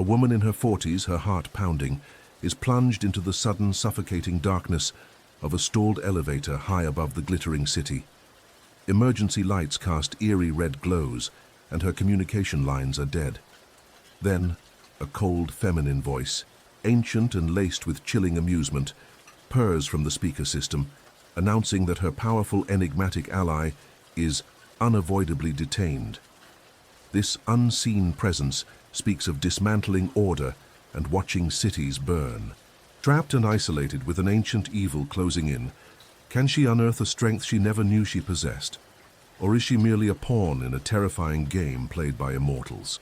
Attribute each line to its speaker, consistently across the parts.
Speaker 1: woman in her 40s, her heart pounding, is plunged into the sudden, suffocating darkness of a stalled elevator high above the glittering city. Emergency lights cast eerie red glows, and her communication lines are dead. Then, a cold, feminine voice, ancient and laced with chilling amusement, purrs from the speaker system, announcing that her powerful, enigmatic ally is unavoidably detained. This unseen presence speaks of dismantling order and watching cities burn. Trapped and isolated with an ancient evil closing in, can she unearth a strength she never knew she possessed? Or is she merely a pawn in a terrifying game played by immortals?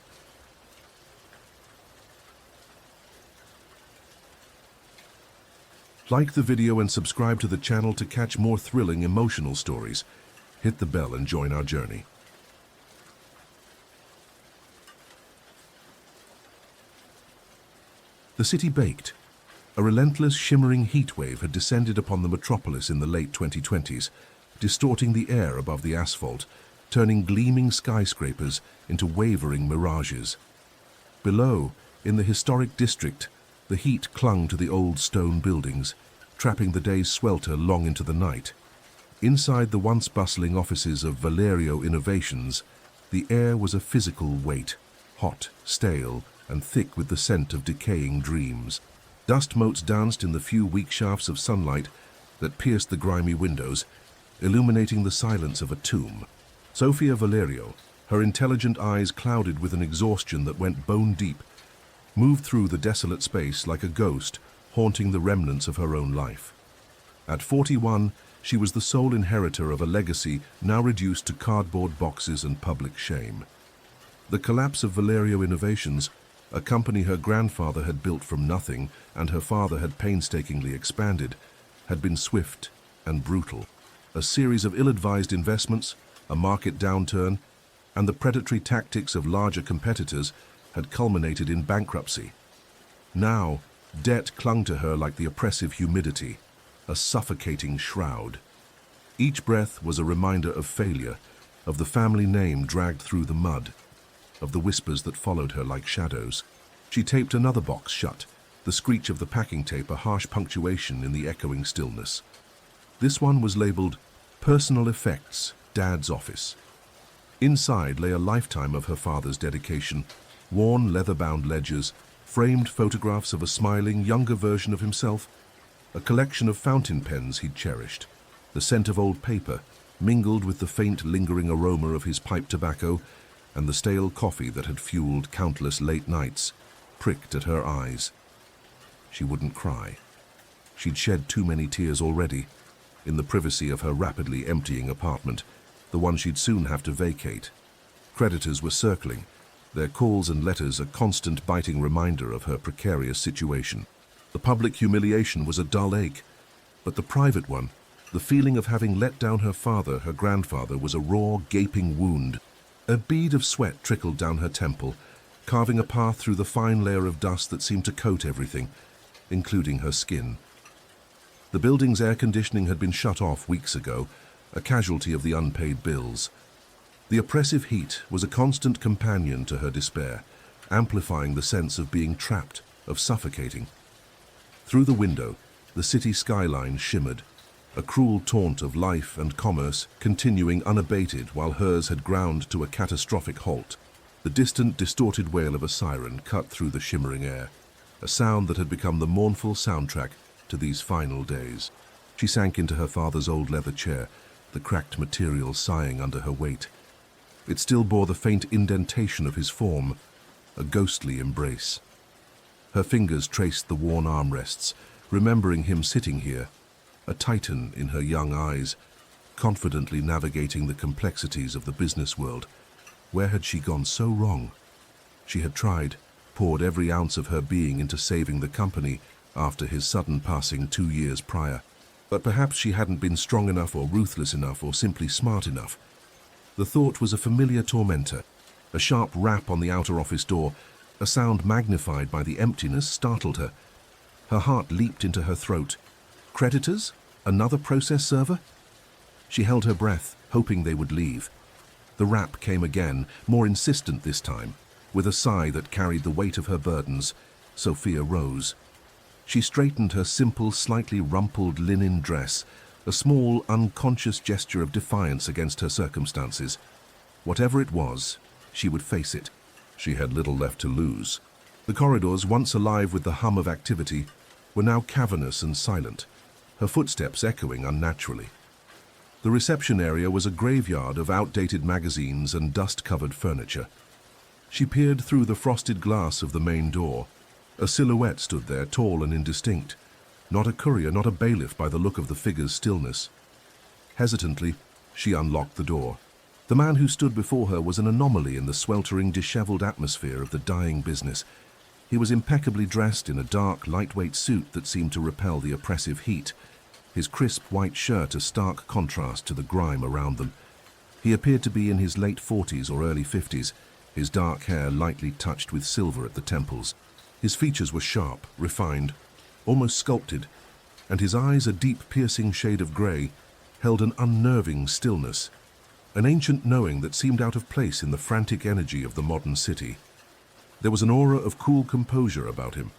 Speaker 1: Like the video and subscribe to the channel to catch more thrilling, emotional stories. Hit the bell and join our journey. The city baked. A relentless, shimmering heat wave had descended upon the metropolis in the late 2020s, distorting the air above the asphalt, turning gleaming skyscrapers into wavering mirages. Below, in the historic district, the heat clung to the old stone buildings, trapping the day's swelter long into the night. Inside the once bustling offices of Valerio Innovations, the air was a physical weight, hot, stale, and thick with the scent of decaying dreams. Dust motes danced in the few weak shafts of sunlight that pierced the grimy windows, illuminating the silence of a tomb. Sofia Valerio, her intelligent eyes clouded with an exhaustion that went bone deep, moved through the desolate space like a ghost, haunting the remnants of her own life. At 41, she was the sole inheritor of a legacy now reduced to cardboard boxes and public shame. The collapse of Valerio Innovations, a company her grandfather had built from nothing and her father had painstakingly expanded, had been swift and brutal. A series of ill-advised investments, a market downturn, and the predatory tactics of larger competitors had culminated in bankruptcy. Now, debt clung to her like the oppressive humidity, a suffocating shroud. Each breath was a reminder of failure, of the family name dragged through the mud, of the whispers that followed her like shadows. She taped another box shut, the screech of the packing tape a harsh punctuation in the echoing stillness. This one was labeled Personal Effects, Dad's Office. Inside lay a lifetime of her father's dedication, worn leather-bound ledgers, framed photographs of a smiling, younger version of himself, a collection of fountain pens he'd cherished, the scent of old paper, mingled with the faint, lingering aroma of his pipe tobacco, and the stale coffee that had fueled countless late nights, pricked at her eyes. She wouldn't cry. She'd shed too many tears already, in the privacy of her rapidly emptying apartment, the one she'd soon have to vacate. Creditors were circling, their calls and letters a constant biting reminder of her precarious situation. The public humiliation was a dull ache, but the private one, the feeling of having let down her father, her grandfather, was a raw, gaping wound. A bead of sweat trickled down her temple, carving a path through the fine layer of dust that seemed to coat everything, including her skin. The building's air conditioning had been shut off weeks ago, a casualty of the unpaid bills. The oppressive heat was a constant companion to her despair, amplifying the sense of being trapped, of suffocating. Through the window, the city skyline shimmered, a cruel taunt of life and commerce continuing unabated while hers had ground to a catastrophic halt. The distant, distorted wail of a siren cut through the shimmering air, a sound that had become the mournful soundtrack to these final days. She sank into her father's old leather chair, the cracked material sighing under her weight. It still bore the faint indentation of his form, a ghostly embrace. Her fingers traced the worn armrests, remembering him sitting here, a titan in her young eyes, confidently navigating the complexities of the business world. Where had she gone so wrong? She had tried, poured every ounce of her being into saving the company after his sudden passing 2 years prior. But perhaps she hadn't been strong enough or ruthless enough or simply smart enough. The thought was a familiar tormentor. A sharp rap on the outer office door, a sound magnified by the emptiness, startled her. Her heart leaped into her throat. Creditors? Another process server? She held her breath, hoping they would leave. The rap came again, more insistent this time, With a sigh that carried the weight of her burdens, Sophia rose. She straightened her simple, slightly rumpled linen dress, a small, unconscious gesture of defiance against her circumstances. Whatever it was, she would face it. She had little left to lose. The corridors, once alive with the hum of activity, were now cavernous and silent, her footsteps echoing unnaturally. The reception area was a graveyard of outdated magazines and dust-covered furniture. She peered through the frosted glass of the main door. A silhouette stood there, tall and indistinct. Not a courier, not a bailiff by the look of the figure's stillness. Hesitantly, she unlocked the door. The man who stood before her was an anomaly in the sweltering, disheveled atmosphere of the dying business. He was impeccably dressed in a dark, lightweight suit that seemed to repel the oppressive heat, his crisp white shirt a stark contrast to the grime around them. He appeared to be in his late 40s or early 50s, his dark hair lightly touched with silver at the temples. His features were sharp, refined, almost sculpted, and his eyes, a deep, piercing shade of grey, held an unnerving stillness, an ancient knowing that seemed out of place in the frantic energy of the modern city. There was an aura of cool composure about him,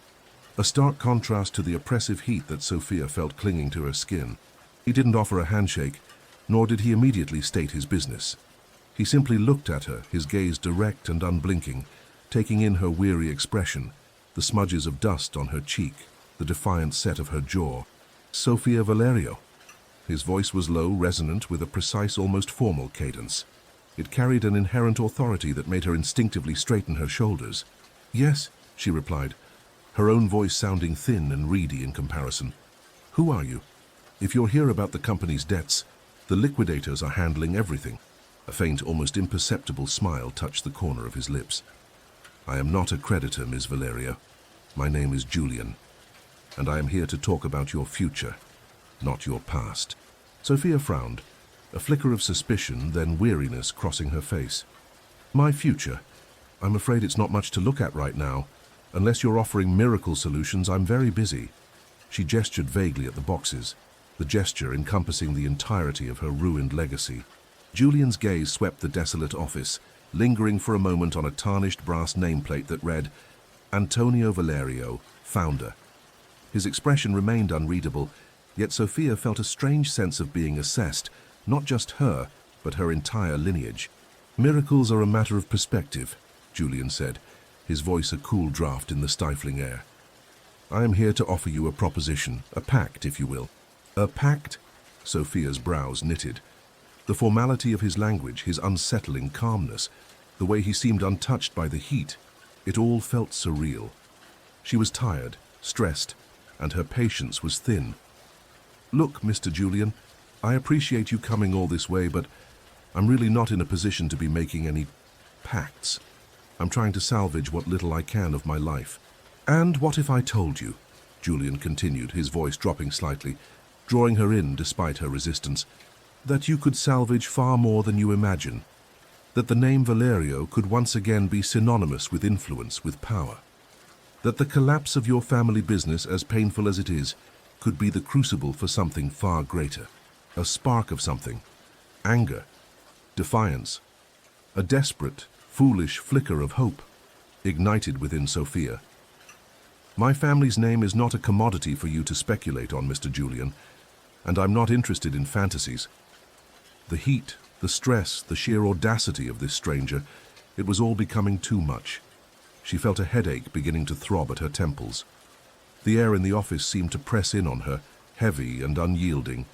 Speaker 1: a stark contrast to the oppressive heat that Sophia felt clinging to her skin. He didn't offer a handshake, nor did he immediately state his business. He simply looked at her, his gaze direct and unblinking, taking in her weary expression, the smudges of dust on her cheek, the defiant set of her jaw. Sophia Valerio. His voice was low, resonant, with a precise, almost formal cadence. It carried an inherent authority that made her instinctively straighten her shoulders. "Yes," she replied, her own voice sounding thin and reedy in comparison. "Who are you? If you're here about the company's debts, the liquidators are handling everything." A faint, almost imperceptible smile touched the corner of his lips. "I am not a creditor, Ms. Valerio. My name is Julian, and I am here to talk about your future, not your past." Sophia frowned, a flicker of suspicion, then weariness crossing her face. "My future? I'm afraid it's not much to look at right now. Unless you're offering miracle solutions, I'm very busy." She gestured vaguely at the boxes, the gesture encompassing the entirety of her ruined legacy. Julian's gaze swept the desolate office, lingering for a moment on a tarnished brass nameplate that read, "Antonio Valerio, Founder." His expression remained unreadable, yet Sophia felt a strange sense of being assessed, not just her, but her entire lineage. "Miracles are a matter of perspective," Julian said, his voice a cool draft in the stifling air. "I am here to offer you a proposition, a pact, if you will." "A pact?" Sophia's brows knitted. The formality of his language, his unsettling calmness, the way he seemed untouched by the heat, it all felt surreal. She was tired, stressed, and her patience was thin. "Look, Mr. Julian, I appreciate you coming all this way, but I'm really not in a position to be making any pacts. I'm trying to salvage what little I can of my life." "And what if I told you," Julian continued, his voice dropping slightly, drawing her in despite her resistance, "that you could salvage far more than you imagine, that the name Valerio could once again be synonymous with influence, with power, that the collapse of your family business, as painful as it is, could be the crucible for something far greater, a spark of something, anger, defiance, a desperate, foolish flicker of hope, ignited within Sophia. My family's name is not a commodity for you to speculate on, Mr. Julian, and I'm not interested in fantasies. The heat, the stress, the sheer audacity of this stranger, it was all becoming too much. She felt a headache beginning to throb at her temples. The air in the office seemed to press in on her, heavy and unyielding.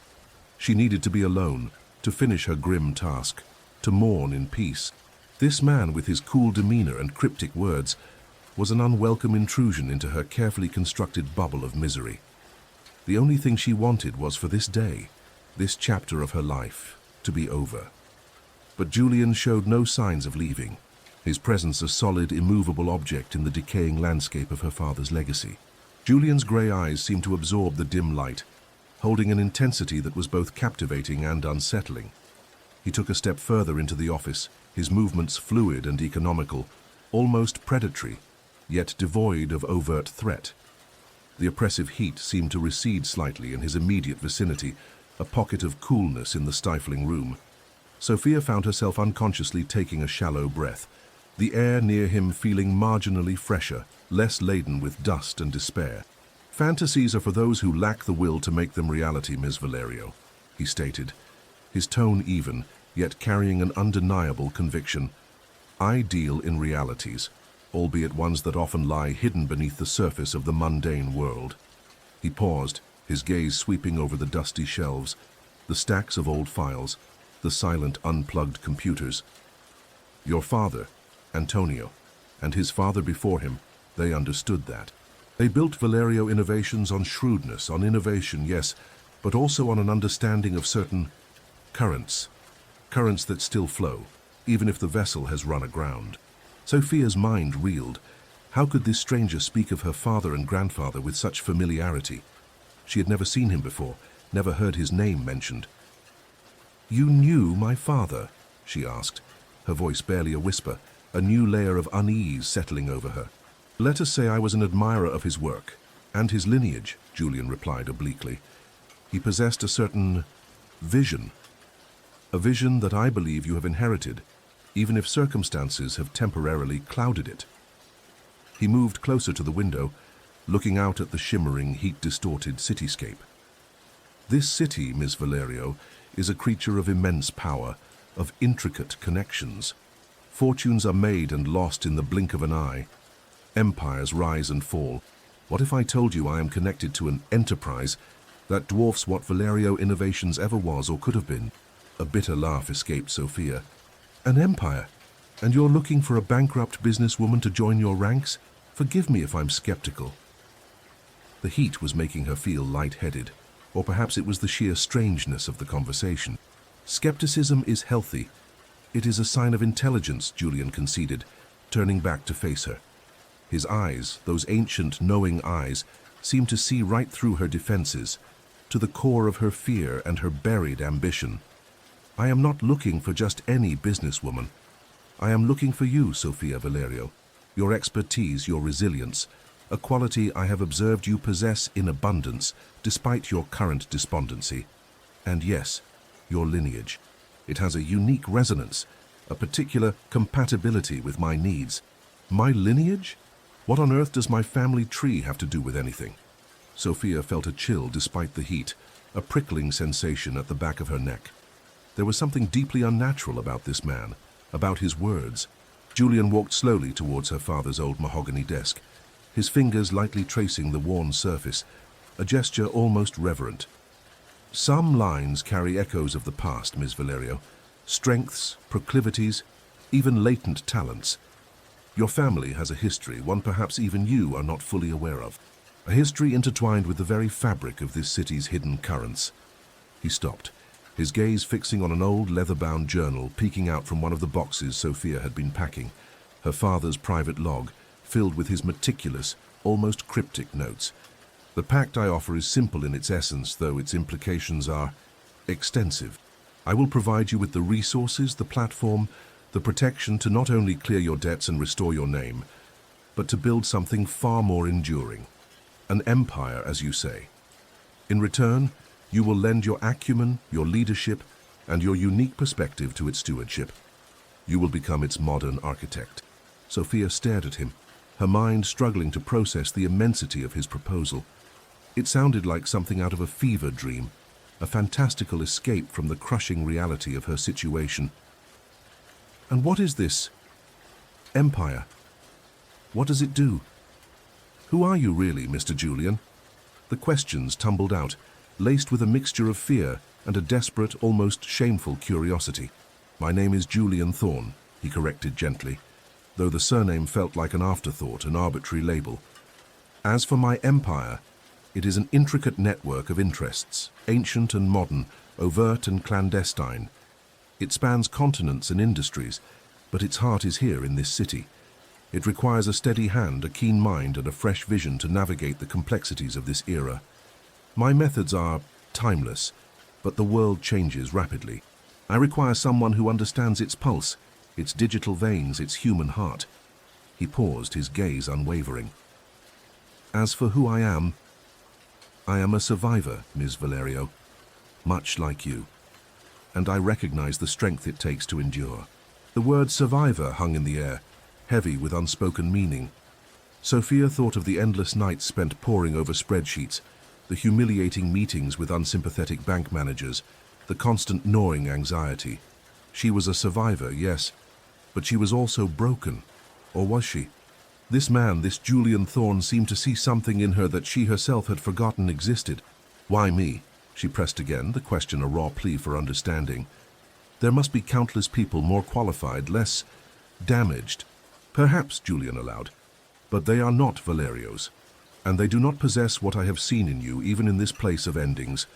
Speaker 1: She needed to be alone, to finish her grim task, to mourn in peace. This man, with his cool demeanor and cryptic words, was an unwelcome intrusion into her carefully constructed bubble of misery. The only thing she wanted was for this day, this chapter of her life, to be over. But Julian showed no signs of leaving, his presence a solid, immovable object in the decaying landscape of her father's legacy. Julian's grey eyes seemed to absorb the dim light, holding an intensity that was both captivating and unsettling. He took a step further into the office, his movements fluid and economical, almost predatory, yet devoid of overt threat. The oppressive heat seemed to recede slightly in his immediate vicinity, a pocket of coolness in the stifling room. Sophia found herself unconsciously taking a shallow breath, the air near him feeling marginally fresher, less laden with dust and despair. "Fantasies are for those who lack the will to make them reality, Ms. Valerio," he stated, his tone even, yet carrying an undeniable conviction. "I deal in realities, albeit ones that often lie hidden beneath the surface of the mundane world." He paused, his gaze sweeping over the dusty shelves, the stacks of old files, the silent, unplugged computers. "Your father, Antonio, and his father before him, they understood that. They built Valerio Innovations on shrewdness, on innovation, yes, but also on an understanding of certain currents that still flow, even if the vessel has run aground." Sophia's mind reeled. How could this stranger speak of her father and grandfather with such familiarity? She had never seen him before, never heard his name mentioned. "You knew my father?" she asked, her voice barely a whisper, a new layer of unease settling over her. "Let us say I was an admirer of his work, and his lineage," Julian replied obliquely. "He possessed a certain vision, a vision that I believe you have inherited, even if circumstances have temporarily clouded it." He moved closer to the window, looking out at the shimmering, heat-distorted cityscape. "This city, Miss Valerio, is a creature of immense power, of intricate connections. Fortunes are made and lost in the blink of an eye. Empires rise and fall. What if I told you I am connected to an enterprise that dwarfs what Valerio Innovations ever was or could have been?" A bitter laugh escaped Sophia. "An empire? And you're looking for a bankrupt businesswoman to join your ranks? Forgive me if I'm skeptical." The heat was making her feel lightheaded, or perhaps it was the sheer strangeness of the conversation. "Skepticism is healthy. It is a sign of intelligence," Julian conceded, turning back to face her. His eyes, those ancient, knowing eyes, seemed to see right through her defenses, to the core of her fear and her buried ambition. "I am not looking for just any businesswoman. I am looking for you, Sophia Valerio. Your expertise, your resilience, a quality I have observed you possess in abundance, despite your current despondency. And yes, your lineage. It has a unique resonance, a particular compatibility with my needs." "My lineage? What on earth does my family tree have to do with anything?" Sophia felt a chill despite the heat, a prickling sensation at the back of her neck. There was something deeply unnatural about this man, about his words. Julian walked slowly towards her father's old mahogany desk, his fingers lightly tracing the worn surface, a gesture almost reverent. "Some lines carry echoes of the past, Ms. Valerio. Strengths, proclivities, even latent talents. Your family has a history, one perhaps even you are not fully aware of. A history intertwined with the very fabric of this city's hidden currents." He stopped, his gaze fixing on an old leather-bound journal peeking out from one of the boxes Sophia had been packing, her father's private log, filled with his meticulous, almost cryptic notes. "The pact I offer is simple in its essence, though its implications are extensive. I will provide you with the resources, the platform, the protection to not only clear your debts and restore your name, but to build something far more enduring. An empire, as you say. In return, you will lend your acumen, your leadership, and your unique perspective to its stewardship. You will become its modern architect." Sophia stared at him, her mind struggling to process the immensity of his proposal. It sounded like something out of a fever dream, a fantastical escape from the crushing reality of her situation. "And what is this empire? What does it do? Who are you really, Mr. Julian?" The questions tumbled out, laced with a mixture of fear and a desperate, almost shameful curiosity. "My name is Julian Thorne," he corrected gently, though the surname felt like an afterthought, an arbitrary label. "As for my empire, it is an intricate network of interests, ancient and modern, overt and clandestine. It spans continents and industries, but its heart is here in this city. It requires a steady hand, a keen mind, and a fresh vision to navigate the complexities of this era. My methods are timeless, but the world changes rapidly. I require someone who understands its pulse, its digital veins, its human heart." He paused, his gaze unwavering. "As for who I am a survivor, Ms. Valerio, much like you. And I recognize the strength it takes to endure." The word survivor hung in the air, heavy with unspoken meaning. Sophia thought of the endless nights spent poring over spreadsheets, the humiliating meetings with unsympathetic bank managers, the constant gnawing anxiety. She was a survivor, yes, but she was also broken. Or was she? This man, this Julian Thorne, seemed to see something in her that she herself had forgotten existed. Why me? She pressed again, the question a raw plea for understanding. There must be countless people more qualified, less damaged. Perhaps, Julian allowed. But they are not Valerios. And they do not possess what I have seen in you, even in this place of endings.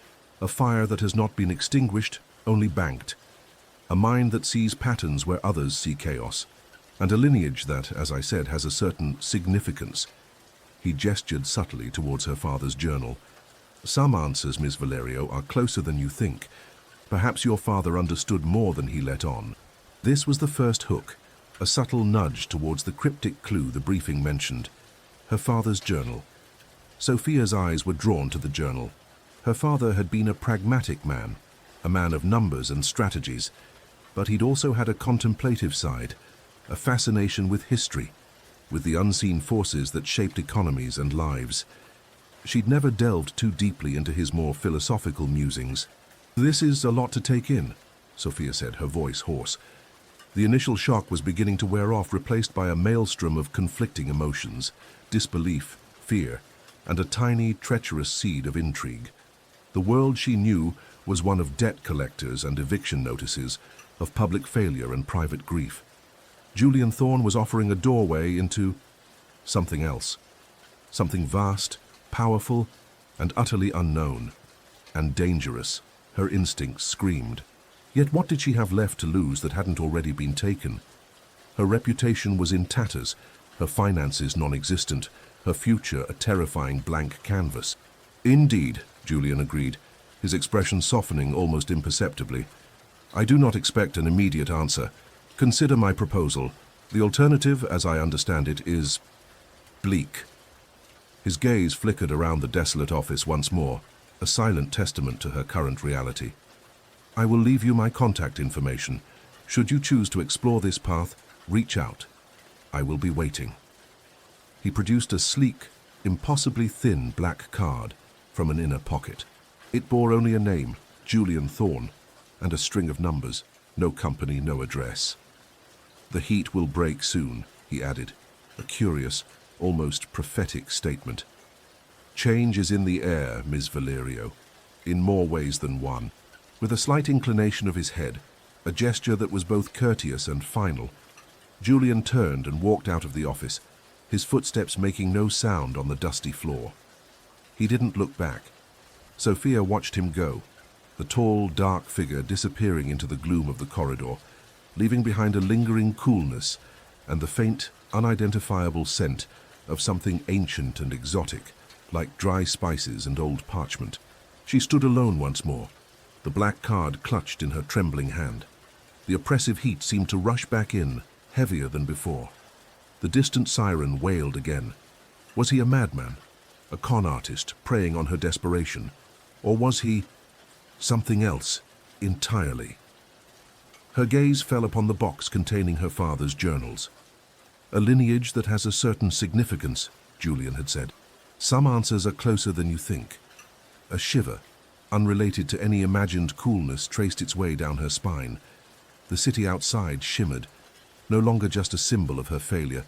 Speaker 1: A fire that has not been extinguished, only banked. A mind that sees patterns where others see chaos. And a lineage that, as I said, has a certain significance. He gestured subtly towards her father's journal. Some answers, Miss Valerio, are closer than you think. Perhaps your father understood more than he let on. This was the first hook, a subtle nudge towards the cryptic clue the briefing mentioned. Her father's journal. Sophia's eyes were drawn to the journal. Her father had been a pragmatic man, a man of numbers and strategies, but he'd also had a contemplative side, a fascination with history, with the unseen forces that shaped economies and lives. She'd never delved too deeply into his more philosophical musings. This is a lot to take in, Sophia said, her voice hoarse. The initial shock was beginning to wear off, replaced by a maelstrom of conflicting emotions, disbelief, fear, and a tiny, treacherous seed of intrigue. The world she knew was one of debt collectors and eviction notices, of public failure and private grief. Julian Thorne was offering a doorway into something else, something vast, powerful, and utterly unknown, and dangerous. Her instincts screamed. Yet what did she have left to lose that hadn't already been taken? Her reputation was in tatters, her finances non-existent, her future a terrifying blank canvas. Indeed, Julian agreed, his expression softening almost imperceptibly. I do not expect an immediate answer. Consider my proposal. The alternative, as I understand it, is bleak. His gaze flickered around the desolate office once more, a silent testament to her current reality. I will leave you my contact information. Should you choose to explore this path, reach out. I will be waiting. He produced a sleek, impossibly thin black card from an inner pocket. It bore only a name, Julian Thorne, and a string of numbers, no company, no address. The heat will break soon, he added, a curious, almost prophetic statement. Change is in the air, Miss Valerio, in more ways than one. With a slight inclination of his head, a gesture that was both courteous and final, Julian turned and walked out of the office, his footsteps making no sound on the dusty floor. He didn't look back. Sophia watched him go, the tall, dark figure disappearing into the gloom of the corridor, leaving behind a lingering coolness and the faint, unidentifiable scent of something ancient and exotic, like dry spices and old parchment. She stood alone once more, the black card clutched in her trembling hand. The oppressive heat seemed to rush back in, heavier than before. The distant siren wailed again. Was he a madman, a con artist preying on her desperation? Or was he something else entirely? Her gaze fell upon the box containing her father's journals. A lineage that has a certain significance, Julian had said. Some answers are closer than you think. A shiver, unrelated to any imagined coolness, traced its way down her spine. The city outside shimmered, no longer just a symbol of her failure,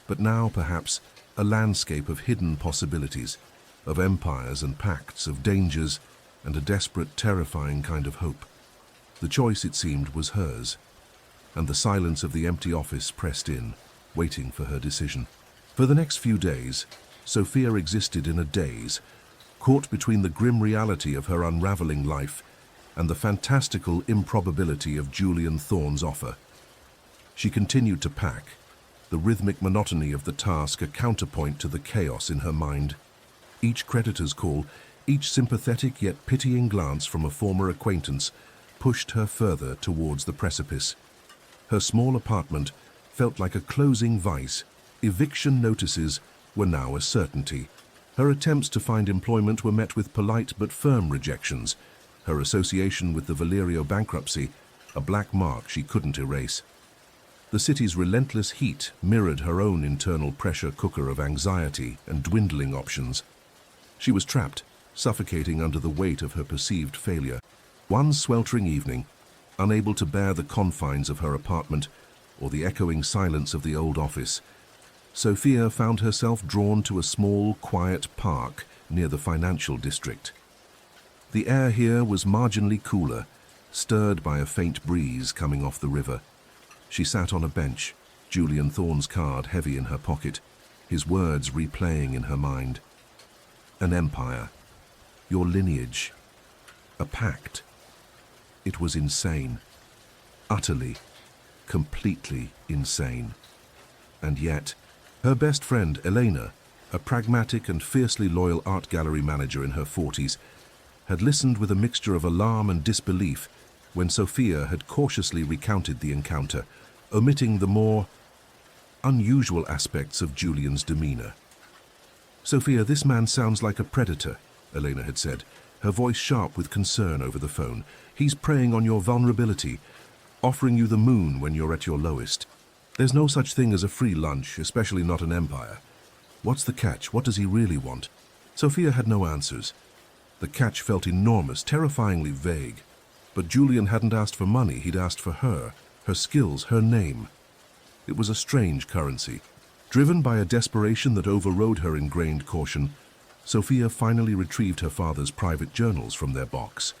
Speaker 1: but now, perhaps, a landscape of hidden possibilities, of empires and pacts, of dangers, and a desperate, terrifying kind of hope. The choice, it seemed, was hers, and the silence of the empty office pressed in, waiting for her decision. For the next few days, Sophia existed in a daze, caught between the grim reality of her unraveling life and the fantastical improbability of Julian Thorne's offer. She continued to pack, the rhythmic monotony of the task a counterpoint to the chaos in her mind. Each creditor's call, each sympathetic yet pitying glance from a former acquaintance pushed her further towards the precipice. Her small apartment felt like a closing vice. Eviction notices were now a certainty. Her attempts to find employment were met with polite but firm rejections. Her association with the Valerio bankruptcy, a black mark she couldn't erase. The city's relentless heat mirrored her own internal pressure cooker of anxiety and dwindling options. She was trapped, suffocating under the weight of her perceived failure. One sweltering evening, unable to bear the confines of her apartment or the echoing silence of the old office, Sophia found herself drawn to a small, quiet park near the financial district. The air here was marginally cooler, stirred by a faint breeze coming off the river. She sat on a bench, Julian Thorne's card heavy in her pocket, his words replaying in her mind. An empire. Your lineage. A pact. It was insane. Utterly, completely insane. And yet, her best friend, Elena, a pragmatic and fiercely loyal art gallery manager in her 40s, had listened with a mixture of alarm and disbelief when Sophia had cautiously recounted the encounter, omitting the more unusual aspects of Julian's demeanor. "Sophia, this man sounds like a predator," Elena had said, her voice sharp with concern over the phone. "He's preying on your vulnerability, offering you the moon when you're at your lowest. There's no such thing as a free lunch, especially not an empire. What's the catch? What does he really want?" Sophia had no answers. The catch felt enormous, terrifyingly vague. But Julian hadn't asked for money, he'd asked for her skills, her name. It was a strange currency. Driven by a desperation that overrode her ingrained caution, Sophia finally retrieved her father's private journals from their box.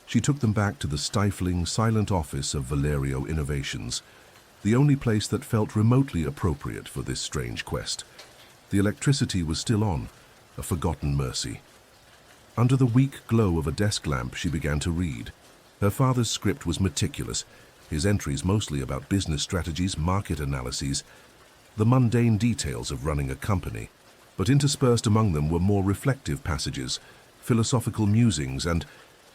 Speaker 1: She took them back to the stifling, silent office of Valerio Innovations, the only place that felt remotely appropriate for this strange quest. The electricity was still on, a forgotten mercy. Under the weak glow of a desk lamp, she began to read. Her father's script was meticulous, his entries mostly about business strategies, market analyses, the mundane details of running a company. But interspersed among them were more reflective passages, philosophical musings, and,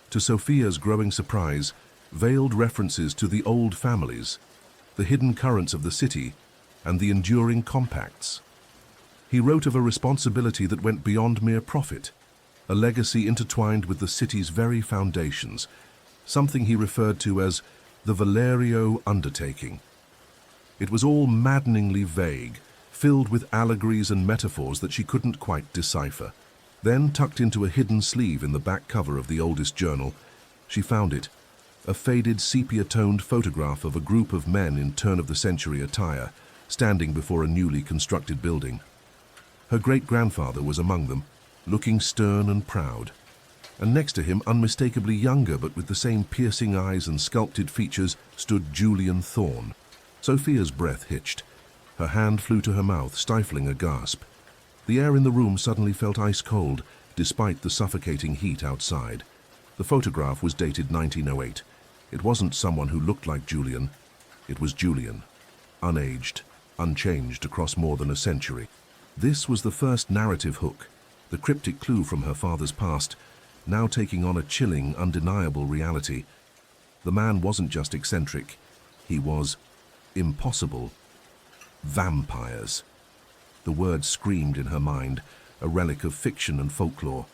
Speaker 1: to Sophia's growing surprise, veiled references to the old families, the hidden currents of the city, and the enduring compacts. He wrote of a responsibility that went beyond mere profit, a legacy intertwined with the city's very foundations, something he referred to as the Valerio undertaking. It was all maddeningly vague, filled with allegories and metaphors that she couldn't quite decipher. Then, tucked into a hidden sleeve in the back cover of the oldest journal, she found it, a faded sepia-toned photograph of a group of men in turn-of-the-century attire, standing before a newly constructed building. Her great-grandfather was among them, looking stern and proud. And next to him, unmistakably younger but with the same piercing eyes and sculpted features, stood Julian Thorne. Sophia's breath hitched. Her hand flew to her mouth, stifling a gasp. The air in the room suddenly felt ice-cold, despite the suffocating heat outside. The photograph was dated 1908. It wasn't someone who looked like Julian. It was Julian, unaged, unchanged across more than a century. This was the first narrative hook, the cryptic clue from her father's past, now taking on a chilling, undeniable reality. The man wasn't just eccentric. He was impossible. Vampires. The word screamed in her mind, a relic of fiction and folklore.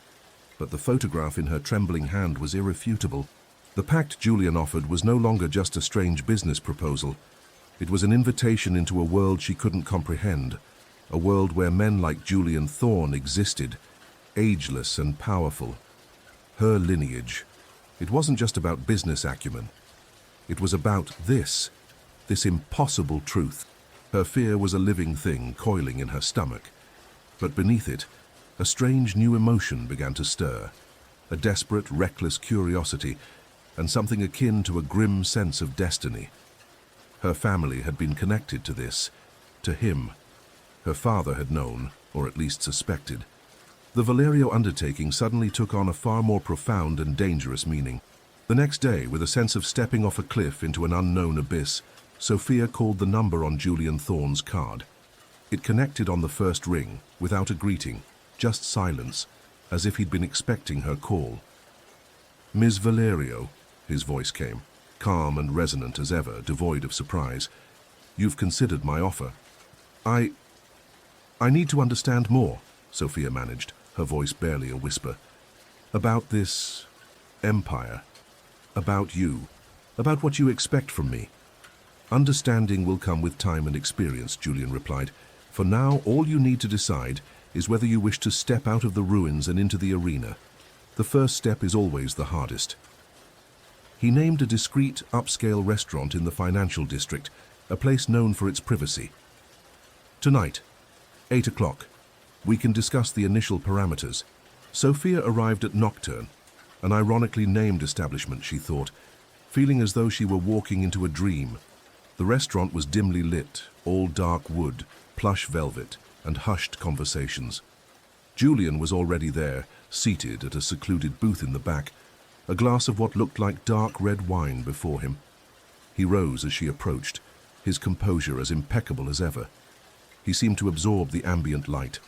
Speaker 1: But the photograph in her trembling hand was irrefutable. The pact Julian offered was no longer just a strange business proposal. It was an invitation into a world she couldn't comprehend, a world where men like Julian Thorne existed, ageless and powerful. Her lineage. It wasn't just about business acumen. It was about this impossible truth. Her fear was a living thing coiling in her stomach. But beneath it, a strange new emotion began to stir, a desperate, reckless curiosity, and something akin to a grim sense of destiny. Her family had been connected to this, to him. Her father had known, or at least suspected. The Valerio undertaking suddenly took on a far more profound and dangerous meaning. The next day, with a sense of stepping off a cliff into an unknown abyss, Sophia called the number on Julian Thorne's card. It connected on the first ring, without a greeting, just silence, as if he'd been expecting her call. "Ms. Valerio," his voice came, calm and resonant as ever, devoid of surprise. "You've considered my offer." I need to understand more," Sophia managed, her voice barely a whisper. "About this empire. About you. About what you expect from me. Understanding will come with time and experience, Julian replied. For now, all you need to decide is whether you wish to step out of the ruins and into the arena. The first step is always the hardest. He named a discreet, upscale restaurant in the financial district, a place known for its privacy. Tonight, 8 o'clock, we can discuss the initial parameters. Sophia arrived at Nocturne, an ironically named establishment, she thought, feeling as though she were walking into a dream. The restaurant was dimly lit, all dark wood, plush velvet, and hushed conversations. Julian was already there, seated at a secluded booth in the back, a glass of what looked like dark red wine before him. He rose as she approached, his composure as impeccable as ever. He seemed to absorb the ambient light,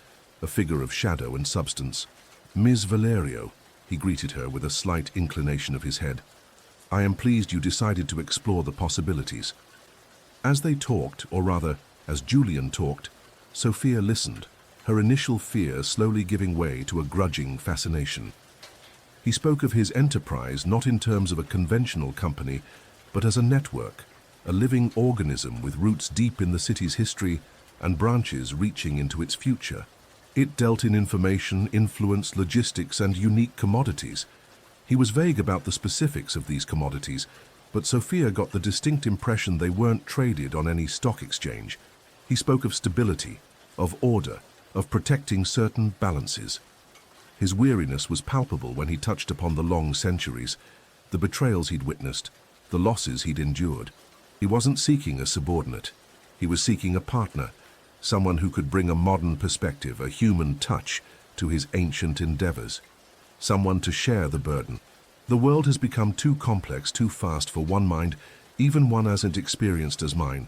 Speaker 1: a figure of shadow and substance. "Ms. Valerio," he greeted her with a slight inclination of his head. "I am pleased you decided to explore the possibilities." As they talked, or rather, as Julian talked, Sophia listened, her initial fear slowly giving way to a grudging fascination. He spoke of his enterprise not in terms of a conventional company, but as a network, a living organism with roots deep in the city's history and branches reaching into its future. It dealt in information, influence, logistics, and unique commodities. He was vague about the specifics of these commodities, but Sophia got the distinct impression they weren't traded on any stock exchange. He spoke of stability, of order, of protecting certain balances. His weariness was palpable when he touched upon the long centuries, the betrayals he'd witnessed, the losses he'd endured. He wasn't seeking a subordinate. He was seeking a partner, someone who could bring a modern perspective, a human touch to his ancient endeavors. Someone to share the burden. The world has become too complex, too fast for one mind, even one as inexperienced as mine.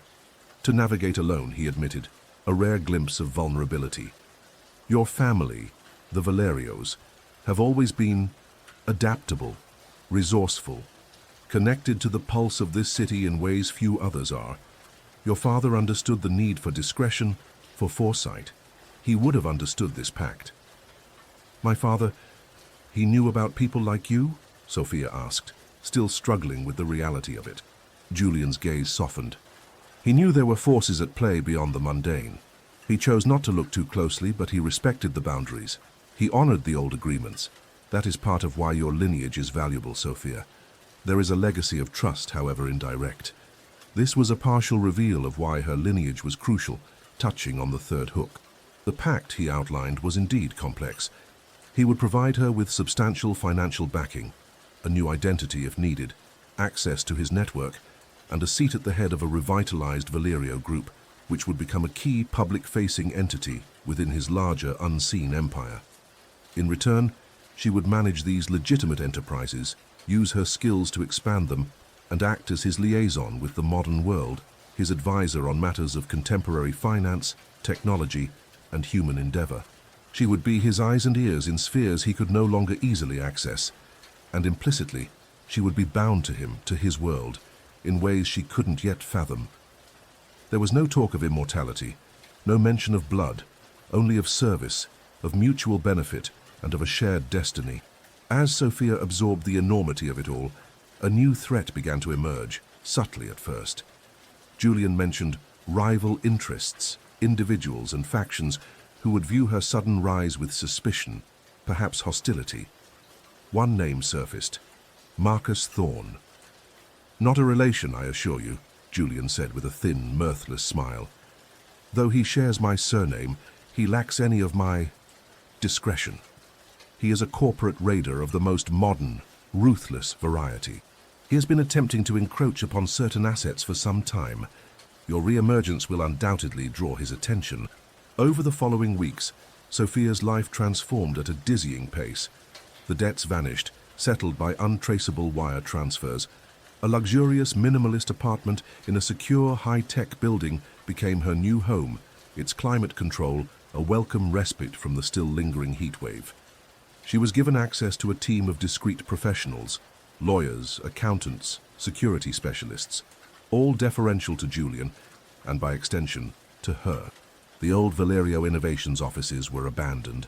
Speaker 1: To navigate alone, he admitted, a rare glimpse of vulnerability. Your family, the Valerios, have always been adaptable, resourceful, connected to the pulse of this city in ways few others are. Your father understood the need for discretion, for foresight. He would have understood this pact. My father, he knew about people like you? Sophia asked, still struggling with the reality of it. Julian's gaze softened. He knew there were forces at play beyond the mundane. He chose not to look too closely, but he respected the boundaries. He honored the old agreements. That is part of why your lineage is valuable, Sophia. There is a legacy of trust, however indirect. This was a partial reveal of why her lineage was crucial, touching on the third hook. The pact, he outlined, was indeed complex. He would provide her with substantial financial backing, a new identity if needed, access to his network, and a seat at the head of a revitalized Valerio group, which would become a key public-facing entity within his larger unseen empire. In return, she would manage these legitimate enterprises, use her skills to expand them, and act as his liaison with the modern world, his advisor on matters of contemporary finance, technology, and human endeavor. She would be his eyes and ears in spheres he could no longer easily access, and implicitly, she would be bound to him, to his world, in ways she couldn't yet fathom. There was no talk of immortality, no mention of blood, only of service, of mutual benefit, and of a shared destiny. As Sophia absorbed the enormity of it all, a new threat began to emerge, subtly at first. Julian mentioned rival interests, individuals and factions who would view her sudden rise with suspicion, perhaps hostility. One name surfaced, Marcus Thorne. Not a relation, I assure you, Julian said with a thin, mirthless smile. Though he shares my surname, he lacks any of my discretion. He is a corporate raider of the most modern, ruthless variety. He has been attempting to encroach upon certain assets for some time. Your re-emergence will undoubtedly draw his attention. Over the following weeks, Sophia's life transformed at a dizzying pace. The debts vanished, settled by untraceable wire transfers. A luxurious, minimalist apartment in a secure, high-tech building became her new home, its climate control a welcome respite from the still lingering heat wave. She was given access to a team of discreet professionals, lawyers, accountants, security specialists, all deferential to Julian, and by extension, to her. The old Valerio Innovations offices were abandoned,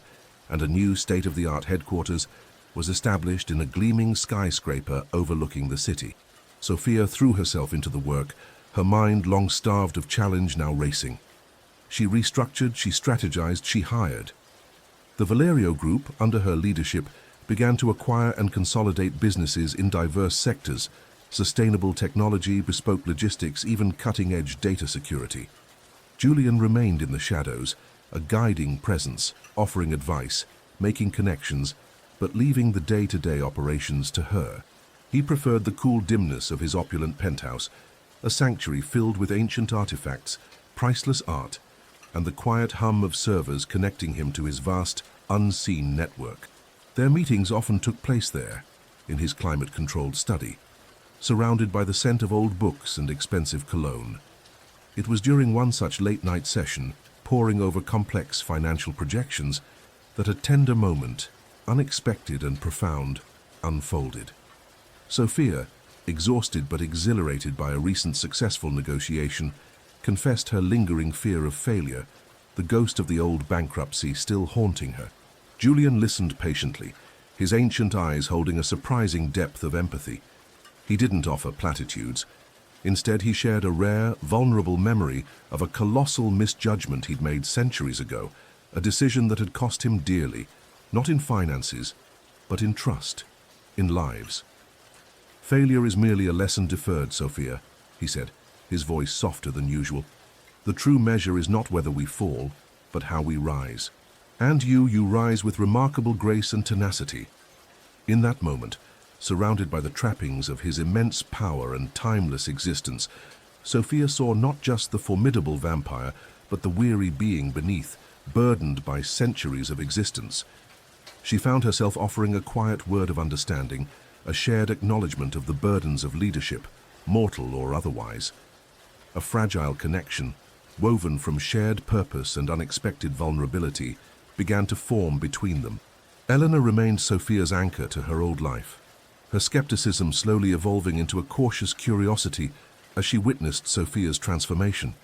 Speaker 1: and a new state-of-the-art headquarters was established in a gleaming skyscraper overlooking the city. Sophia threw herself into the work, her mind long starved of challenge now racing. She restructured, she strategized, she hired. The Valerio Group, under her leadership, began to acquire and consolidate businesses in diverse sectors: sustainable technology, bespoke logistics, even cutting-edge data security. Julian remained in the shadows, a guiding presence, offering advice, making connections, but leaving the day-to-day operations to her. He preferred the cool dimness of his opulent penthouse, a sanctuary filled with ancient artifacts, priceless art, and the quiet hum of servers connecting him to his vast, unseen network. Their meetings often took place there, in his climate-controlled study, surrounded by the scent of old books and expensive cologne. It was during one such late-night session, poring over complex financial projections, that a tender moment, unexpected and profound, unfolded. Sophia, exhausted but exhilarated by a recent successful negotiation, confessed her lingering fear of failure, the ghost of the old bankruptcy still haunting her. Julian listened patiently, his ancient eyes holding a surprising depth of empathy. He didn't offer platitudes. Instead, he shared a rare, vulnerable memory of a colossal misjudgment he'd made centuries ago, a decision that had cost him dearly, not in finances, but in trust, in lives. "Failure is merely a lesson deferred, Sophia," he said, his voice softer than usual. "The true measure is not whether we fall, but how we rise. And you rise with remarkable grace and tenacity." In that moment, surrounded by the trappings of his immense power and timeless existence, Sophia saw not just the formidable vampire, but the weary being beneath, burdened by centuries of existence. She found herself offering a quiet word of understanding, a shared acknowledgement of the burdens of leadership, mortal or otherwise. A fragile connection, woven from shared purpose and unexpected vulnerability, began to form between them. Eleanor remained Sophia's anchor to her old life, her skepticism slowly evolving into a cautious curiosity as she witnessed Sophia's transformation.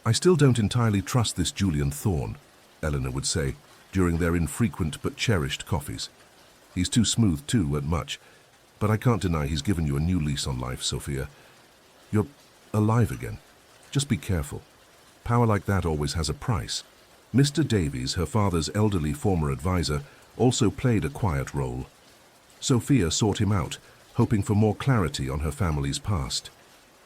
Speaker 1: "I still don't entirely trust this Julian Thorne," Eleanor would say, during their infrequent but cherished coffees. "He's too smooth too, at much, but I can't deny he's given you a new lease on life, Sophia. You're alive again. Just be careful. Power like that always has a price." Mr. Davies, her father's elderly former advisor, also played a quiet role. Sophia sought him out, hoping for more clarity on her family's past.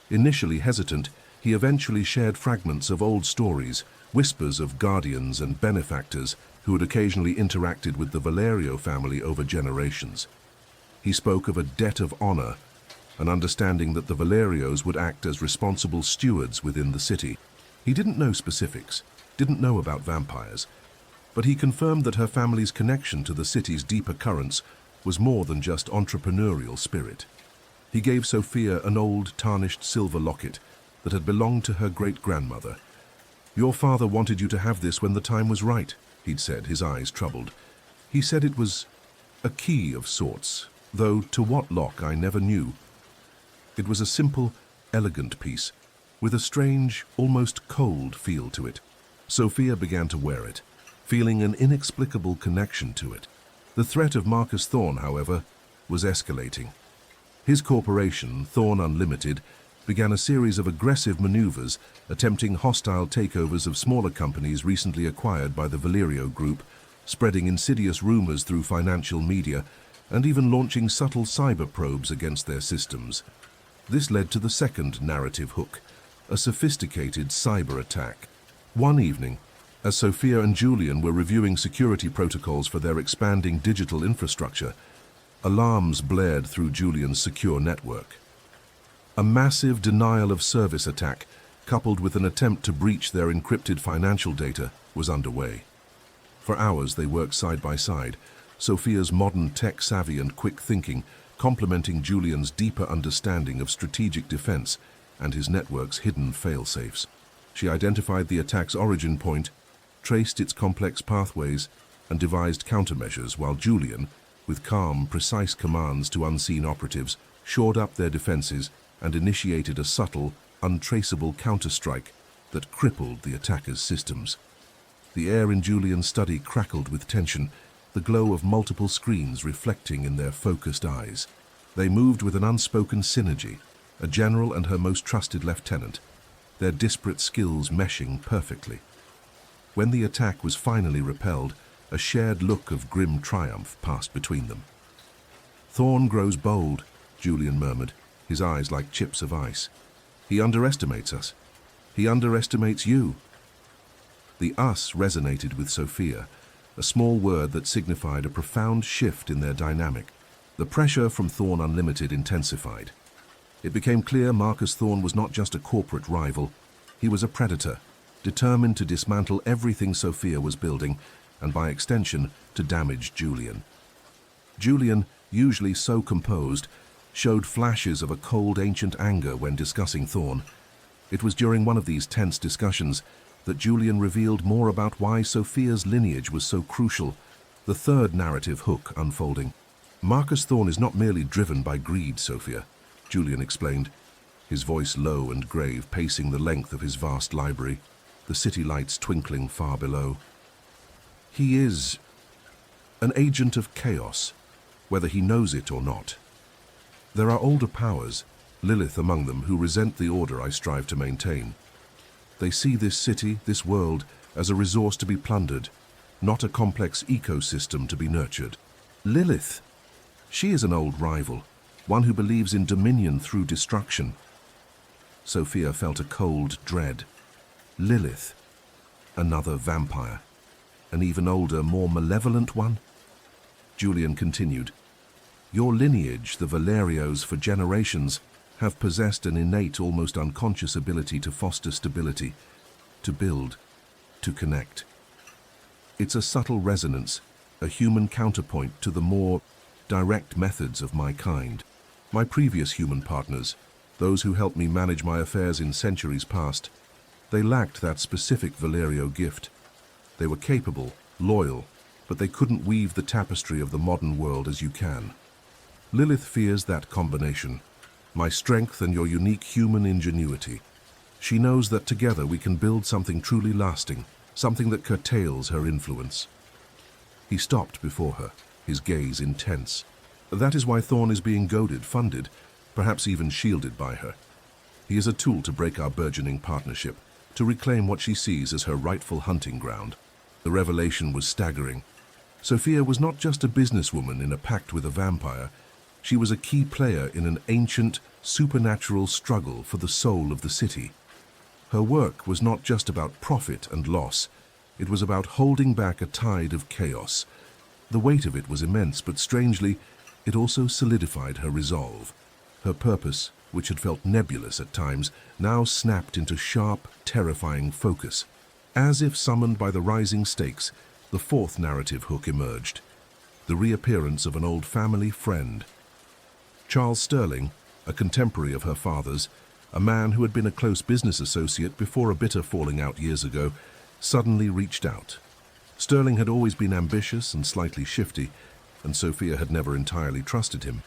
Speaker 1: Initially hesitant, he eventually shared fragments of old stories, whispers of guardians and benefactors who had occasionally interacted with the Valerio family over generations. He spoke of a debt of honor, an understanding that the Valerios would act as responsible stewards within the city. He didn't know specifics, didn't know about vampires, but he confirmed that her family's connection to the city's deeper currents was more than just entrepreneurial spirit. He gave Sophia an old, tarnished silver locket that had belonged to her great-grandmother. "Your father wanted you to have this when the time was right," he'd said, his eyes troubled. "He said it was a key of sorts, though to what lock I never knew. It was a simple, elegant piece, with a strange, almost cold feel to it." Sophia began to wear it, feeling an inexplicable connection to it. The threat of Marcus Thorne, however, was escalating. His corporation, Thorne Unlimited, began a series of aggressive maneuvers, attempting hostile takeovers of smaller companies recently acquired by the Valerio Group, spreading insidious rumors through financial media, and even launching subtle cyber probes against their systems. This led to the second narrative hook, a sophisticated cyber attack. One evening, as Sophia and Julian were reviewing security protocols for their expanding digital infrastructure, alarms blared through Julian's secure network. A massive denial-of-service attack, coupled with an attempt to breach their encrypted financial data, was underway. For hours they worked side by side, Sophia's modern tech savvy and quick thinking complementing Julian's deeper understanding of strategic defense and his network's hidden fail-safes. She identified the attack's origin point, traced its complex pathways, and devised countermeasures, while Julian, with calm, precise commands to unseen operatives, shored up their defenses and initiated a subtle, untraceable counterstrike that crippled the attackers' systems. The air in Julian's study crackled with tension, the glow of multiple screens reflecting in their focused eyes. They moved with an unspoken synergy, a general and her most trusted lieutenant, their disparate skills meshing perfectly. When the attack was finally repelled, a shared look of grim triumph passed between them. "Thorn grows bold," Julian murmured, his eyes like chips of ice. "He underestimates us. He underestimates you." The "us" resonated with Sophia, a small word that signified a profound shift in their dynamic. The pressure from Thorn Unlimited intensified. It became clear Marcus Thorn was not just a corporate rival, he was a predator, determined to dismantle everything Sophia was building, and by extension, to damage Julian. Julian, usually so composed, showed flashes of a cold ancient anger when discussing Thorn. It was during one of these tense discussions that Julian revealed more about why Sophia's lineage was so crucial, the third narrative hook unfolding. "Marcus Thorn is not merely driven by greed, Sophia," Julian explained, his voice low and grave, pacing the length of his vast library, the city lights twinkling far below. "He is an agent of chaos, whether he knows it or not. There are older powers, Lilith among them, who resent the order I strive to maintain. They see this city, this world, as a resource to be plundered, not a complex ecosystem to be nurtured. Lilith, she is an old rival, one who believes in dominion through destruction." Sophia felt a cold dread. Lilith, another vampire, an even older, more malevolent one? Julian continued, "Your lineage, the Valerios, for generations, have possessed an innate, almost unconscious ability to foster stability, to build, to connect. It's a subtle resonance, a human counterpoint to the more direct methods of my kind. My previous human partners, those who helped me manage my affairs in centuries past, they lacked that specific Valerio gift. They were capable, loyal, but they couldn't weave the tapestry of the modern world as you can. Lilith fears that combination, my strength and your unique human ingenuity. She knows that together we can build something truly lasting, something that curtails her influence." He stopped before her, his gaze intense. "That is why Thorn is being goaded, funded, perhaps even shielded by her. He is a tool to break our burgeoning partnership, to reclaim what she sees as her rightful hunting ground." The revelation was staggering. Sophia was not just a businesswoman in a pact with a vampire. She was a key player in an ancient, supernatural struggle for the soul of the city. Her work was not just about profit and loss. It was about holding back a tide of chaos. The weight of it was immense, but strangely, it also solidified her resolve. Her purpose, which had felt nebulous at times, now snapped into sharp, terrifying focus. As if summoned by the rising stakes, the fourth narrative hook emerged, the reappearance of an old family friend. Charles Sterling, a contemporary of her father's, a man who had been a close business associate before a bitter falling out years ago, suddenly reached out. Sterling had always been ambitious and slightly shifty, and Sophia had never entirely trusted him.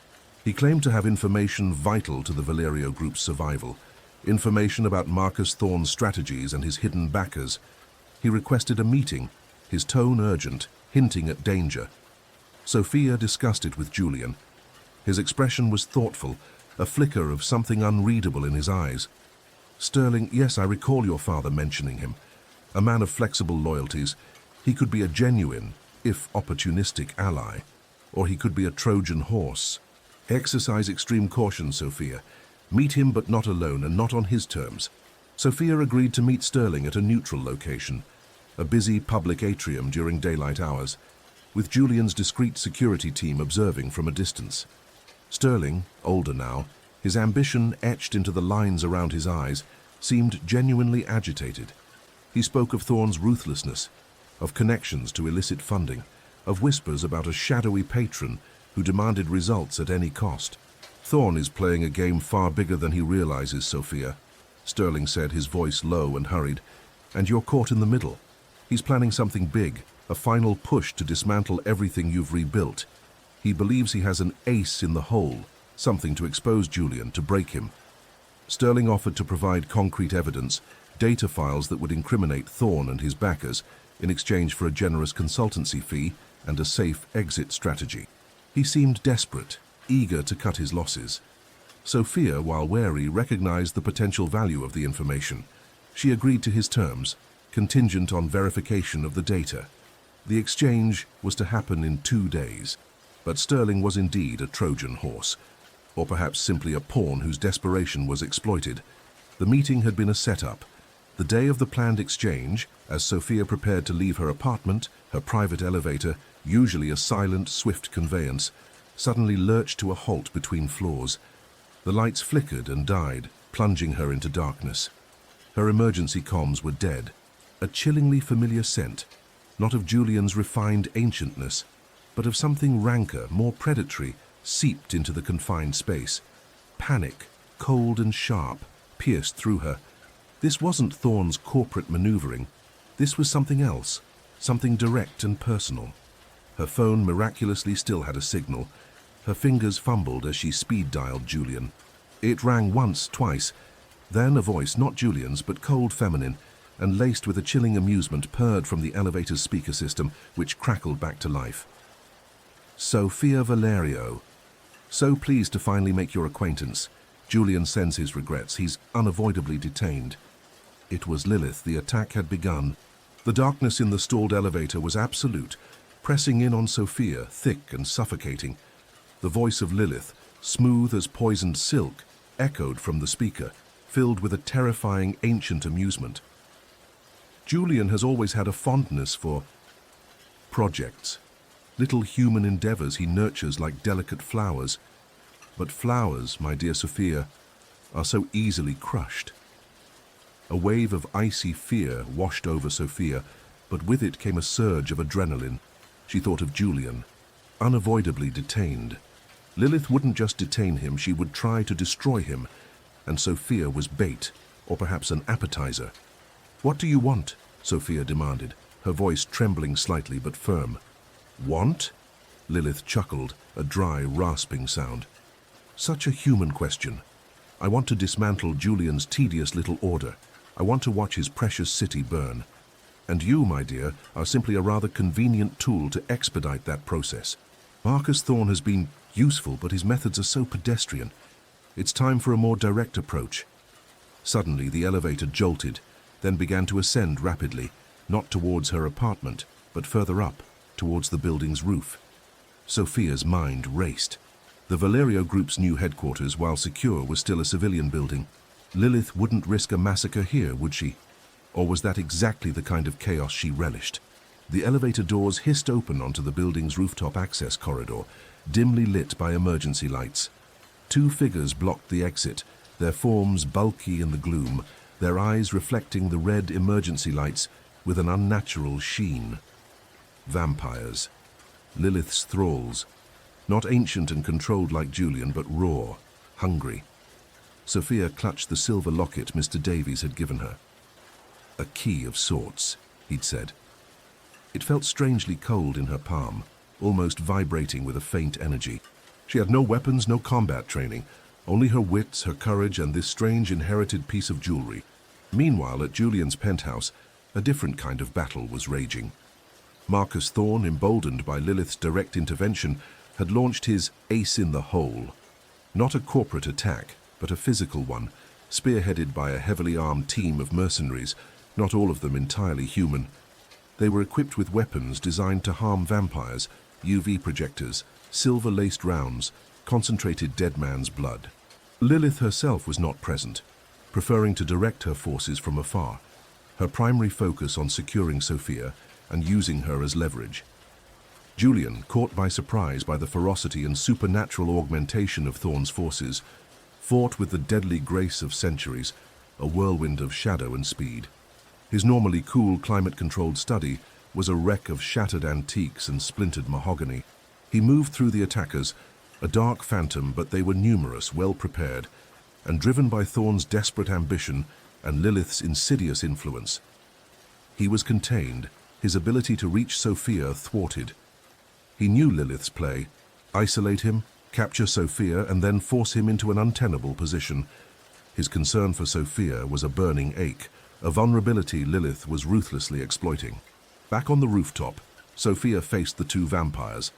Speaker 1: He claimed to have information vital to the Valerio Group's survival, information about Marcus Thorn's strategies and his hidden backers. He requested a meeting, his tone urgent, hinting at danger. Sophia discussed it with Julian. His expression was thoughtful, a flicker of something unreadable in his eyes. "Sterling, yes, I recall your father mentioning him. A man of flexible loyalties. He could be a genuine, if opportunistic, ally. Or he could be a Trojan horse. Exercise extreme caution, Sophia. Meet him but not alone and not on his terms." Sophia agreed to meet Sterling at a neutral location, a busy public atrium during daylight hours, with Julian's discreet security team observing from a distance. Sterling, older now, his ambition etched into the lines around his eyes, seemed genuinely agitated. He spoke of Thorn's ruthlessness, of connections to illicit funding, of whispers about a shadowy patron who demanded results at any cost. "Thorn is playing a game far bigger than he realizes, Sophia," Sterling said, his voice low and hurried. "And you're caught in the middle. He's planning something big, a final push to dismantle everything you've rebuilt. He believes he has an ace in the hole, something to expose Julian, to break him." Sterling offered to provide concrete evidence, data files that would incriminate Thorn and his backers, in exchange for a generous consultancy fee and a safe exit strategy. He seemed desperate, eager to cut his losses. Sophia, while wary, recognized the potential value of the information. She agreed to his terms, contingent on verification of the data. The exchange was to happen in 2 days, but Sterling was indeed a Trojan horse, or perhaps simply a pawn whose desperation was exploited. The meeting had been a setup. The day of the planned exchange, as Sophia prepared to leave her apartment, her private elevator, usually a silent, swift conveyance, suddenly lurched to a halt between floors. The lights flickered and died, plunging her into darkness. Her emergency comms were dead. A chillingly familiar scent, not of Julian's refined ancientness, but of something ranker, more predatory, seeped into the confined space. Panic, cold and sharp, pierced through her. This wasn't Thorne's corporate maneuvering. This was something else, something direct and personal. Her phone miraculously still had a signal. Her fingers fumbled as she speed-dialed Julian. It rang once, twice. Then a voice, not Julian's, but cold feminine, and laced with a chilling amusement, purred from the elevator's speaker system, which crackled back to life. "Sophia Valerio. So pleased to finally make your acquaintance. Julian sends his regrets. He's unavoidably detained." It was Lilith. The attack had begun. The darkness in the stalled elevator was absolute, pressing in on Sophia, thick and suffocating. The voice of Lilith, smooth as poisoned silk, echoed from the speaker, filled with a terrifying ancient amusement. Julian has always had a fondness for projects, little human endeavors he nurtures like delicate flowers. But flowers, my dear Sophia, are so easily crushed. A wave of icy fear washed over Sophia, but with it came a surge of adrenaline. She thought of Julian, unavoidably detained. Lilith wouldn't just detain him, she would try to destroy him, and Sophia was bait, or perhaps an appetizer. "What do you want?" Sophia demanded, her voice trembling slightly but firm. "Want?" Lilith chuckled, a dry, rasping sound. "Such a human question. I want to dismantle Julian's tedious little order. I want to watch his precious city burn. And you, my dear, are simply a rather convenient tool to expedite that process. Marcus Thorne has been useful, but his methods are so pedestrian. It's time for a more direct approach." Suddenly, the elevator jolted, then began to ascend rapidly, not towards her apartment, but further up, towards the building's roof. Sophia's mind raced. The Valerio Group's new headquarters, while secure, was still a civilian building. Lilith wouldn't risk a massacre here, would she? Or was that exactly the kind of chaos she relished? The elevator doors hissed open onto the building's rooftop access corridor, dimly lit by emergency lights. 2 figures blocked the exit, their forms bulky in the gloom, their eyes reflecting the red emergency lights with an unnatural sheen. Vampires. Lilith's thralls. Not ancient and controlled like Julian, but raw, hungry. Sophia clutched the silver locket Mr. Davies had given her. "A key of sorts," he'd said. It felt strangely cold in her palm, almost vibrating with a faint energy. She had no weapons, no combat training, only her wits, her courage, and this strange inherited piece of jewelry. Meanwhile, at Julian's penthouse, a different kind of battle was raging. Marcus Thorne, emboldened by Lilith's direct intervention, had launched his ace in the hole. Not a corporate attack, but a physical one, spearheaded by a heavily armed team of mercenaries, not all of them entirely human. They were equipped with weapons designed to harm vampires, UV projectors, silver-laced rounds, concentrated dead man's blood. Lilith herself was not present, preferring to direct her forces from afar, her primary focus on securing Sophia and using her as leverage. Julian, caught by surprise by the ferocity and supernatural augmentation of Thorne's forces, fought with the deadly grace of centuries, a whirlwind of shadow and speed. His normally cool, climate-controlled study was a wreck of shattered antiques and splintered mahogany. He moved through the attackers, a dark phantom, but they were numerous, well-prepared, and driven by Thorne's desperate ambition and Lilith's insidious influence. He was contained, his ability to reach Sophia thwarted. He knew Lilith's play: isolate him, capture Sophia, and then force him into an untenable position. His concern for Sophia was a burning ache, a vulnerability Lilith was ruthlessly exploiting. Back on the rooftop, Sophia faced the 2 vampires.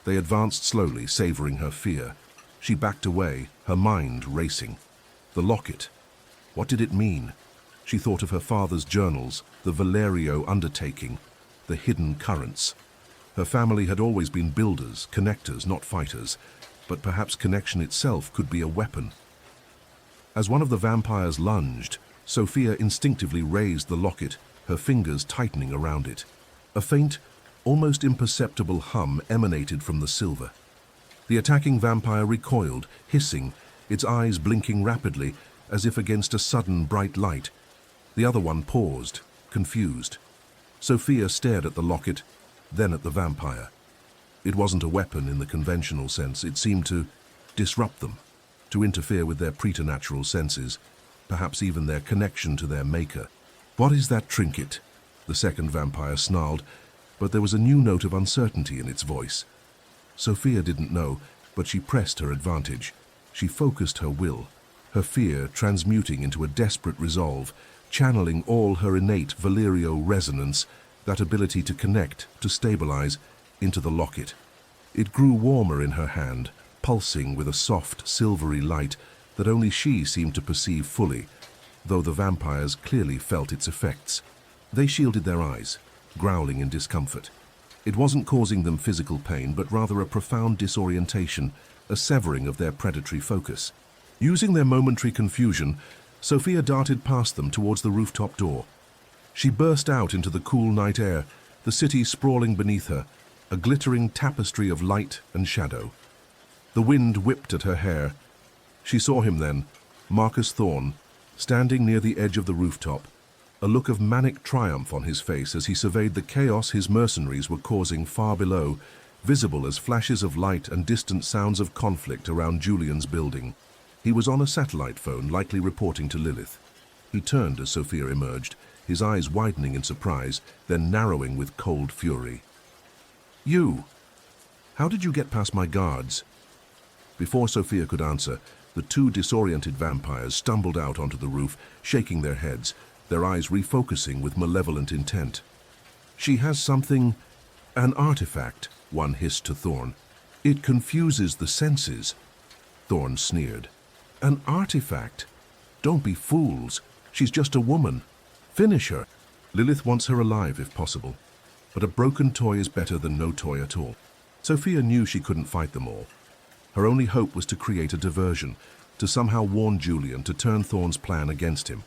Speaker 1: They advanced slowly, savoring her fear. She backed away, her mind racing. The locket. What did it mean? She thought of her father's journals, the Valerio undertaking, the hidden currents. Her family had always been builders, connectors, not fighters, but perhaps connection itself could be a weapon. As one of the vampires lunged, Sophia instinctively raised the locket, her fingers tightening around it. A faint, almost imperceptible hum emanated from the silver. The attacking vampire recoiled, hissing, its eyes blinking rapidly, as if against a sudden bright light. The other one paused, confused. Sophia stared at the locket, then at the vampire. It wasn't a weapon in the conventional sense. It seemed to disrupt them, to interfere with their preternatural senses, perhaps even their connection to their maker. "What is that trinket?" the second vampire snarled, but there was a new note of uncertainty in its voice. Sophia didn't know, but she pressed her advantage. She focused her will, her fear transmuting into a desperate resolve, channeling all her innate Valerio resonance, that ability to connect, to stabilize, into the locket. It grew warmer in her hand, pulsing with a soft, silvery light that only she seemed to perceive fully, though the vampires clearly felt its effects. They shielded their eyes, growling in discomfort. It wasn't causing them physical pain, but rather a profound disorientation, a severing of their predatory focus. Using their momentary confusion, Sophia darted past them towards the rooftop door. She burst out into the cool night air, the city sprawling beneath her, a glittering tapestry of light and shadow. The wind whipped at her hair. She saw him then, Marcus Thorne, standing near the edge of the rooftop, a look of manic triumph on his face as he surveyed the chaos his mercenaries were causing far below, visible as flashes of light and distant sounds of conflict around Julian's building. He was on a satellite phone, likely reporting to Lilith. He turned as Sophia emerged, his eyes widening in surprise, then narrowing with cold fury. "You! How did you get past my guards?" Before Sophia could answer, the two disoriented vampires stumbled out onto the roof, shaking their heads, their eyes refocusing with malevolent intent. "She has something, an artifact," one hissed to Thorne. "It confuses the senses." Thorne sneered. "An artifact? Don't be fools. She's just a woman. Finish her. Lilith wants her alive if possible. But a broken toy is better than no toy at all." Sophia knew she couldn't fight them all. Her only hope was to create a diversion, to somehow warn Julian to turn Thorne's plan against him.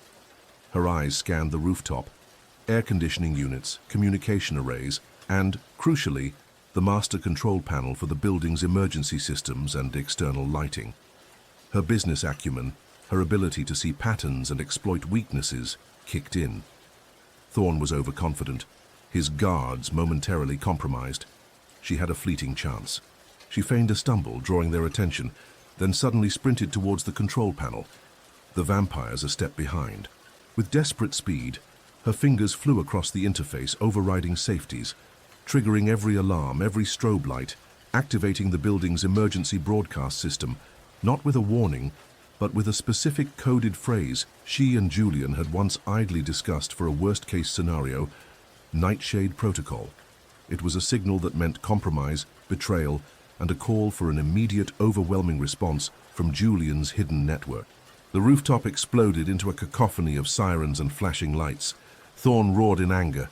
Speaker 1: Her eyes scanned the rooftop, air conditioning units, communication arrays, and, crucially, the master control panel for the building's emergency systems and external lighting. Her business acumen, her ability to see patterns and exploit weaknesses, kicked in. Thorne was overconfident, his guards momentarily compromised. She had a fleeting chance. She feigned a stumble, drawing their attention, then suddenly sprinted towards the control panel, the vampires a step behind. With desperate speed, her fingers flew across the interface, overriding safeties, triggering every alarm, every strobe light, activating the building's emergency broadcast system, not with a warning, but with a specific coded phrase she and Julian had once idly discussed for a worst-case scenario: Nightshade Protocol. It was a signal that meant compromise, betrayal, and a call for an immediate, overwhelming response from Julian's hidden network. The rooftop exploded into a cacophony of sirens and flashing lights. Thorne roared in anger.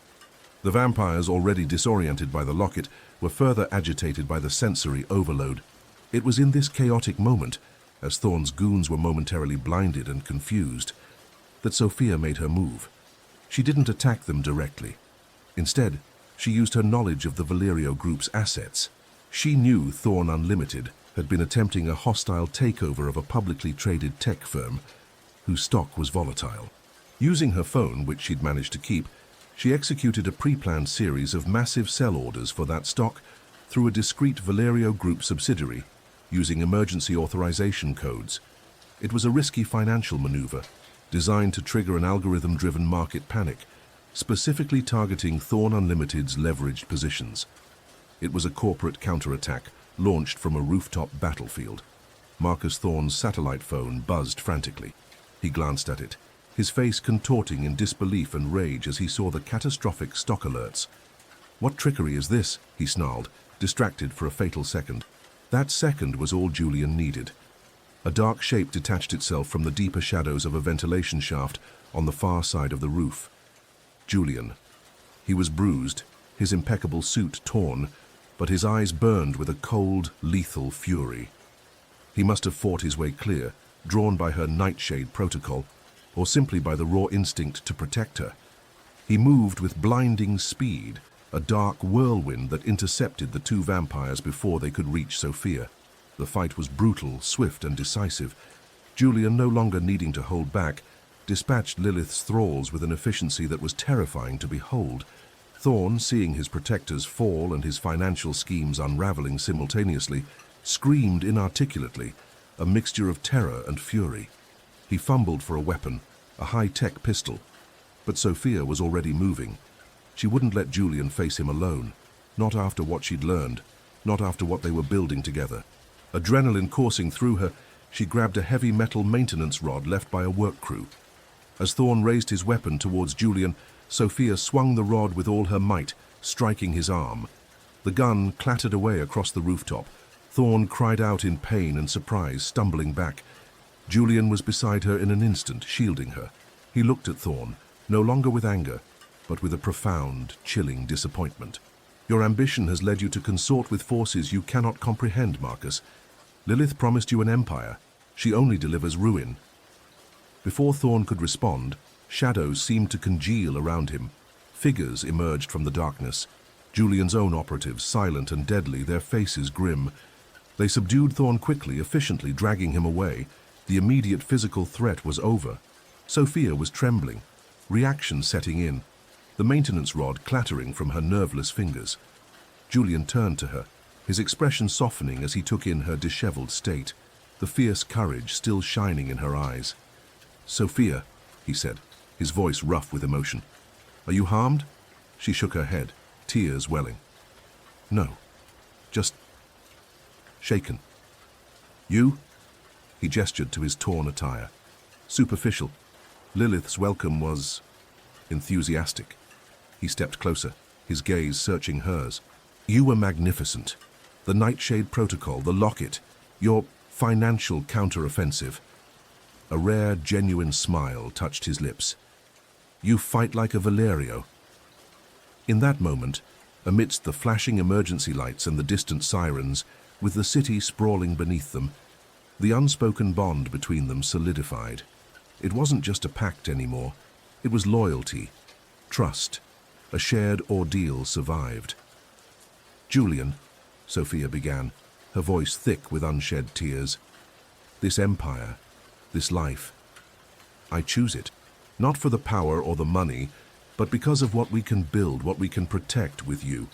Speaker 1: The vampires, already disoriented by the locket, were further agitated by the sensory overload. It was in this chaotic moment, as Thorne's goons were momentarily blinded and confused, that Sophia made her move. She didn't attack them directly. Instead, she used her knowledge of the Valerio Group's assets. She knew Thorne Unlimited had been attempting a hostile takeover of a publicly traded tech firm whose stock was volatile. Using her phone, which she'd managed to keep, she executed a pre-planned series of massive sell orders for that stock through a discrete Valerio Group subsidiary, using emergency authorization codes. It was a risky financial maneuver, designed to trigger an algorithm-driven market panic, specifically targeting Thorne Unlimited's leveraged positions. It was a corporate counterattack launched from a rooftop battlefield. Marcus Thorne's satellite phone buzzed frantically. He glanced at it, his face contorting in disbelief and rage as he saw the catastrophic stock alerts. "What trickery is this?" he snarled, distracted for a fatal second. That second was all Julian needed. A dark shape detached itself from the deeper shadows of a ventilation shaft on the far side of the roof. Julian. He was bruised, his impeccable suit torn, but his eyes burned with a cold, lethal fury. He must have fought his way clear, drawn by her nightshade protocol, or simply by the raw instinct to protect her. He moved with blinding speed, a dark whirlwind that intercepted the two vampires before they could reach Sophia. The fight was brutal, swift, and decisive. Julian, no longer needing to hold back, dispatched Lilith's thralls with an efficiency that was terrifying to behold. Thorn, seeing his protectors fall and his financial schemes unraveling simultaneously, screamed inarticulately, a mixture of terror and fury. He fumbled for a weapon, a high-tech pistol, but Sophia was already moving. She wouldn't let Julian face him alone, not after what she'd learned, not after what they were building together. Adrenaline coursing through her, she grabbed a heavy metal maintenance rod left by a work crew. As Thorn raised his weapon towards Julian, Sophia swung the rod with all her might, striking his arm. The gun clattered away across the rooftop. Thorn cried out in pain and surprise, stumbling back. Julian was beside her in an instant, shielding her. He looked at Thorn, no longer with anger, but with a profound, chilling disappointment. Your ambition has led you to consort with forces you cannot comprehend, Marcus. Lilith promised you an empire. She only delivers ruin. Before Thorn could respond, shadows seemed to congeal around him. Figures emerged from the darkness. Julian's own operatives, silent and deadly, their faces grim. They subdued Thorn quickly, efficiently dragging him away. The immediate physical threat was over. Sophia was trembling, reaction setting in, the maintenance rod clattering from her nerveless fingers. Julian turned to her, his expression softening as he took in her disheveled state, the fierce courage still shining in her eyes. "Sophia," he said, his voice rough with emotion. "Are you harmed?" She shook her head, tears welling. "No, just shaken." "You?" He gestured to his torn attire. "Superficial. Lilith's welcome was enthusiastic." He stepped closer, his gaze searching hers. "You were magnificent. The Nightshade Protocol, the locket, your financial counter-offensive." A rare, genuine smile touched his lips. "You fight like a Valerio." In that moment, amidst the flashing emergency lights and the distant sirens, with the city sprawling beneath them, the unspoken bond between them solidified. It wasn't just a pact anymore. It was loyalty, trust. A shared ordeal survived. "Julian," Sophia began, her voice thick with unshed tears. "This empire, this life, I choose it, not for the power or the money, but because of what we can build, what we can protect with you."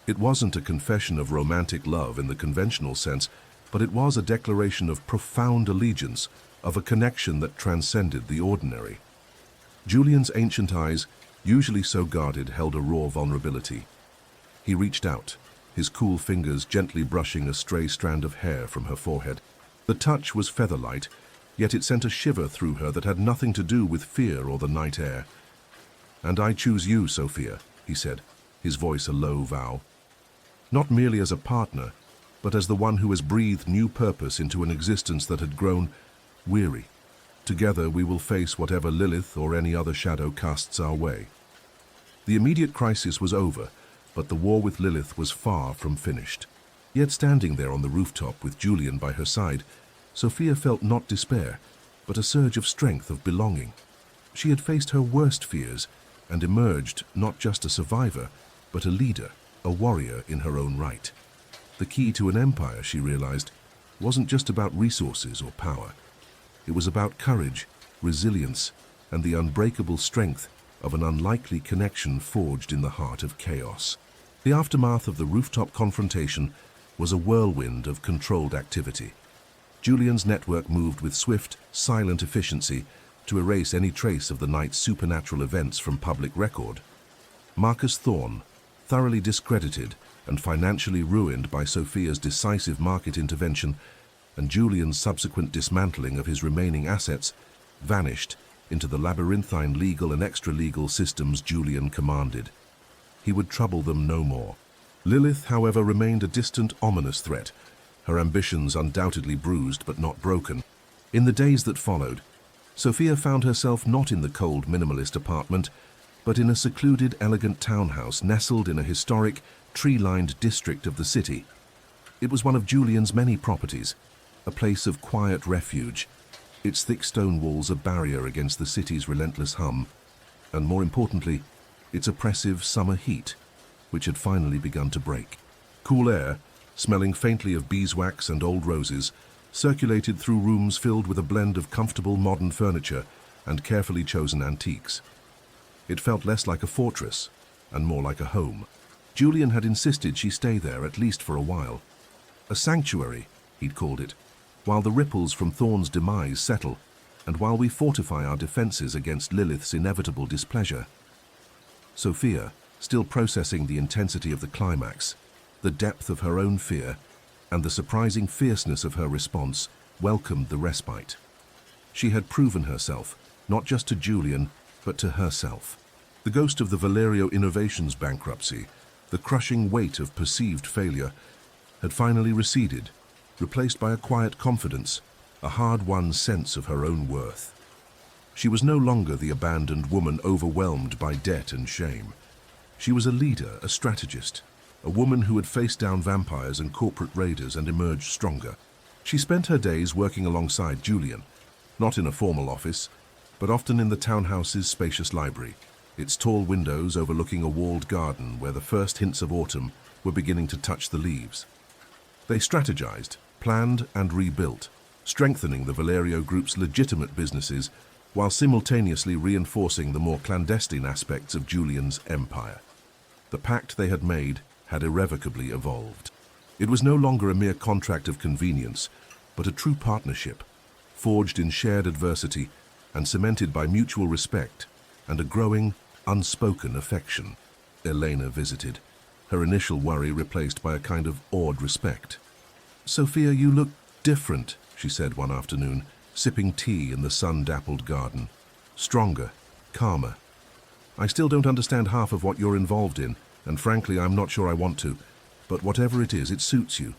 Speaker 1: It wasn't a confession of romantic love in the conventional sense, but it was a declaration of profound allegiance, of a connection that transcended the ordinary. Julian's ancient eyes, usually so guarded, held a raw vulnerability. He reached out, his cool fingers gently brushing a stray strand of hair from her forehead. The touch was feather-light, yet it sent a shiver through her that had nothing to do with fear or the night air. "And I choose you, Sophia," he said, his voice a low vow. "Not merely as a partner, but as the one who has breathed new purpose into an existence that had grown weary. Together we will face whatever Lilith or any other shadow casts our way." The immediate crisis was over, but the war with Lilith was far from finished. Yet standing there on the rooftop with Julian by her side, Sophia felt not despair, but a surge of strength, of belonging. She had faced her worst fears and emerged not just a survivor, but a leader, a warrior in her own right. The key to an empire, she realized, wasn't just about resources or power. It was about courage, resilience, and the unbreakable strength of an unlikely connection forged in the heart of chaos. The aftermath of the rooftop confrontation was a whirlwind of controlled activity. Julian's network moved with swift, silent efficiency to erase any trace of the night's supernatural events from public record. Marcus Thorn, thoroughly discredited and financially ruined by Sophia's decisive market intervention and Julian's subsequent dismantling of his remaining assets, vanished into the labyrinthine legal and extra-legal systems Julian commanded. He would trouble them no more. Lilith, however, remained a distant, ominous threat, her ambitions undoubtedly bruised but not broken. In the days that followed, Sophia found herself not in the cold minimalist apartment, but in a secluded, elegant townhouse nestled in a historic, tree-lined district of the city. It was one of Julian's many properties, a place of quiet refuge, its thick stone walls a barrier against the city's relentless hum, and more importantly, its oppressive summer heat, which had finally begun to break. Cool air, smelling faintly of beeswax and old roses, circulated through rooms filled with a blend of comfortable modern furniture and carefully chosen antiques. It felt less like a fortress and more like a home. Julian had insisted she stay there at least for a while. A sanctuary, he'd called it, while the ripples from Thorn's demise settle, and while we fortify our defenses against Lilith's inevitable displeasure. Sophia, still processing the intensity of the climax, the depth of her own fear, and the surprising fierceness of her response, welcomed the respite. She had proven herself, not just to Julian, but to herself. The ghost of the Valerio Innovations bankruptcy, the crushing weight of perceived failure, had finally receded, replaced by a quiet confidence, a hard-won sense of her own worth. She was no longer the abandoned woman overwhelmed by debt and shame. She was a leader, a strategist, a woman who had faced down vampires and corporate raiders and emerged stronger. She spent her days working alongside Julian, not in a formal office, but often in the townhouse's spacious library, its tall windows overlooking a walled garden where the first hints of autumn were beginning to touch the leaves. They strategized, planned, and rebuilt, strengthening the Valerio Group's legitimate businesses while simultaneously reinforcing the more clandestine aspects of Julian's empire. The pact they had made had irrevocably evolved. It was no longer a mere contract of convenience, but a true partnership, forged in shared adversity and cemented by mutual respect and a growing, unspoken affection. Elena visited, her initial worry replaced by a kind of awed respect. "Sophia, you look different," she said one afternoon, sipping tea in the sun-dappled garden. "Stronger, calmer. I still don't understand half of what you're involved in, and frankly, I'm not sure I want to. But whatever it is, it suits you."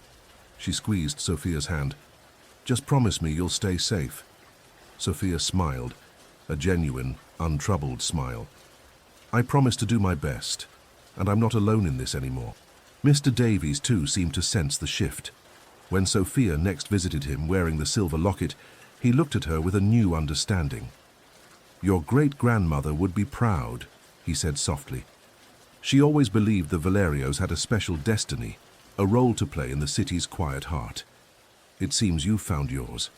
Speaker 1: She squeezed Sophia's hand. "Just promise me you'll stay safe." Sophia smiled, a genuine, untroubled smile. "I promise to do my best, and I'm not alone in this anymore." Mr. Davies, too, seemed to sense the shift. When Sophia next visited him wearing the silver locket, he looked at her with a new understanding. "Your great-grandmother would be proud," he said softly. "She always believed the Valerios had a special destiny, a role to play in the city's quiet heart. It seems you've found yours."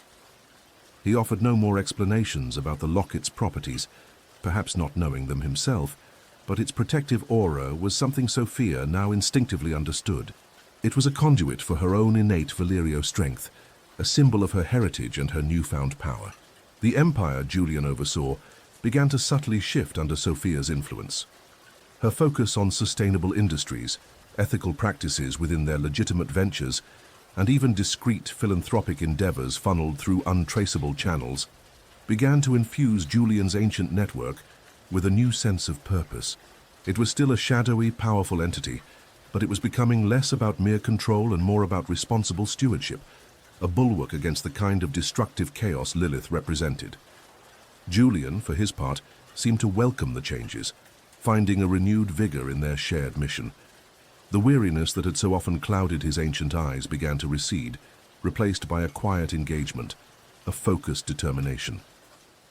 Speaker 1: He offered no more explanations about the locket's properties, perhaps not knowing them himself, but its protective aura was something Sophia now instinctively understood. It was a conduit for her own innate Valerio strength, a symbol of her heritage and her newfound power. The empire Julian oversaw began to subtly shift under Sophia's influence. Her focus on sustainable industries, ethical practices within their legitimate ventures, and even discreet philanthropic endeavors funneled through untraceable channels, began to infuse Julian's ancient network with a new sense of purpose. It was still a shadowy, powerful entity, but it was becoming less about mere control and more about responsible stewardship, a bulwark against the kind of destructive chaos Lilith represented. Julian, for his part, seemed to welcome the changes, finding a renewed vigor in their shared mission. The weariness that had so often clouded his ancient eyes began to recede, replaced by a quiet engagement, a focused determination.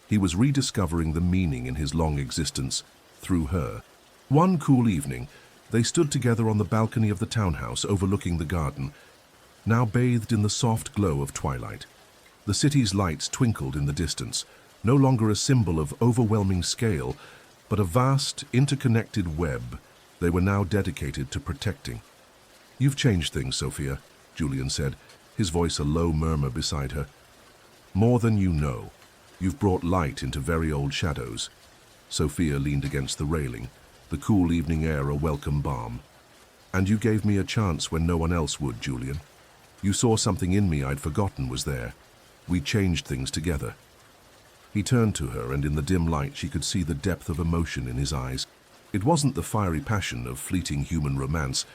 Speaker 1: He was rediscovering the meaning in his long existence through her. One cool evening, they stood together on the balcony of the townhouse overlooking the garden, now bathed in the soft glow of twilight. The city's lights twinkled in the distance, no longer a symbol of overwhelming scale, but a vast, interconnected web they were now dedicated to protecting. "You've changed things, Sophia," Julian said, his voice a low murmur beside her. "More than you know. You've brought light into very old shadows." Sophia leaned against the railing, the cool evening air a welcome balm. "And you gave me a chance when no one else would, Julian. You saw something in me I'd forgotten was there. We changed things together." He turned to her, and in the dim light she could see the depth of emotion in his eyes. It wasn't the fiery passion of fleeting human romance,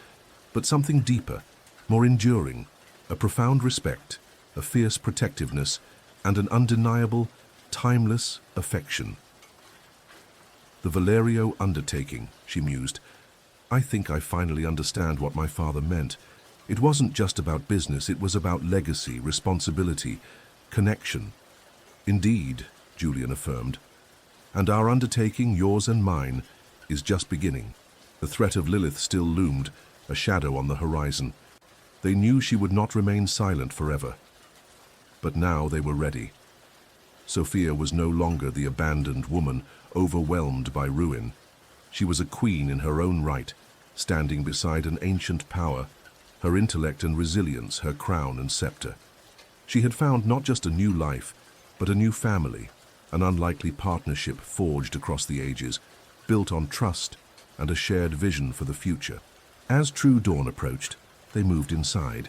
Speaker 1: but something deeper, more enduring, a profound respect, a fierce protectiveness, and an undeniable, timeless affection. The Valerio undertaking, she mused. I think I finally understand what my father meant. It wasn't just about business, it was about legacy, responsibility, connection. Indeed, Julian affirmed. And our undertaking, yours and mine, is just beginning. The threat of Lilith still loomed, a shadow on the horizon. They knew she would not remain silent forever. But now they were ready. Sophia was no longer the abandoned woman, overwhelmed by ruin. She was a queen in her own right, standing beside an ancient power, her intellect and resilience her crown and scepter. She had found not just a new life, but a new family, an unlikely partnership forged across the ages, built on trust and a shared vision for the future. As true dawn approached, they moved inside.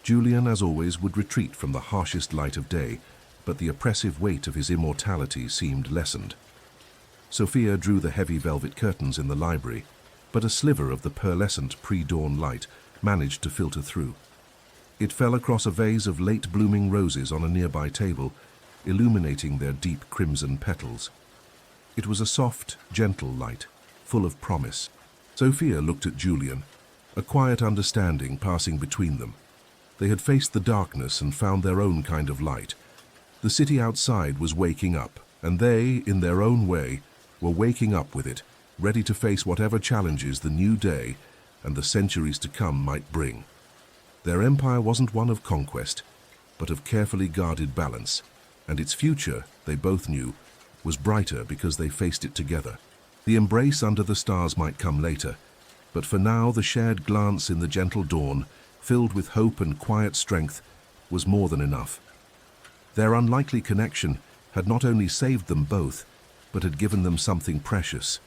Speaker 1: Julian, as always, would retreat from the harshest light of day, but the oppressive weight of his immortality seemed lessened. Sophia drew the heavy velvet curtains in the library, but a sliver of the pearlescent pre-dawn light managed to filter through. It fell across a vase of late-blooming roses on a nearby table, illuminating their deep crimson petals. It was a soft, gentle light, full of promise. Sophia looked at Julian, a quiet understanding passing between them. They had faced the darkness and found their own kind of light. The city outside was waking up, and they, in their own way, were waking up with it, ready to face whatever challenges the new day and the centuries to come might bring. Their empire wasn't one of conquest, but of carefully guarded balance, and its future, they both knew, was brighter because they faced it together. The embrace under the stars might come later, but for now the shared glance in the gentle dawn, filled with hope and quiet strength, was more than enough. Their unlikely connection had not only saved them both, but had given them something precious,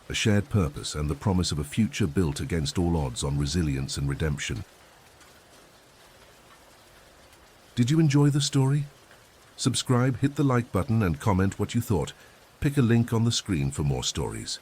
Speaker 1: a shared purpose and the promise of a future built against all odds on resilience and redemption. Did you enjoy the story? Subscribe, hit the like button and comment what you thought. Pick a link on the screen for more stories.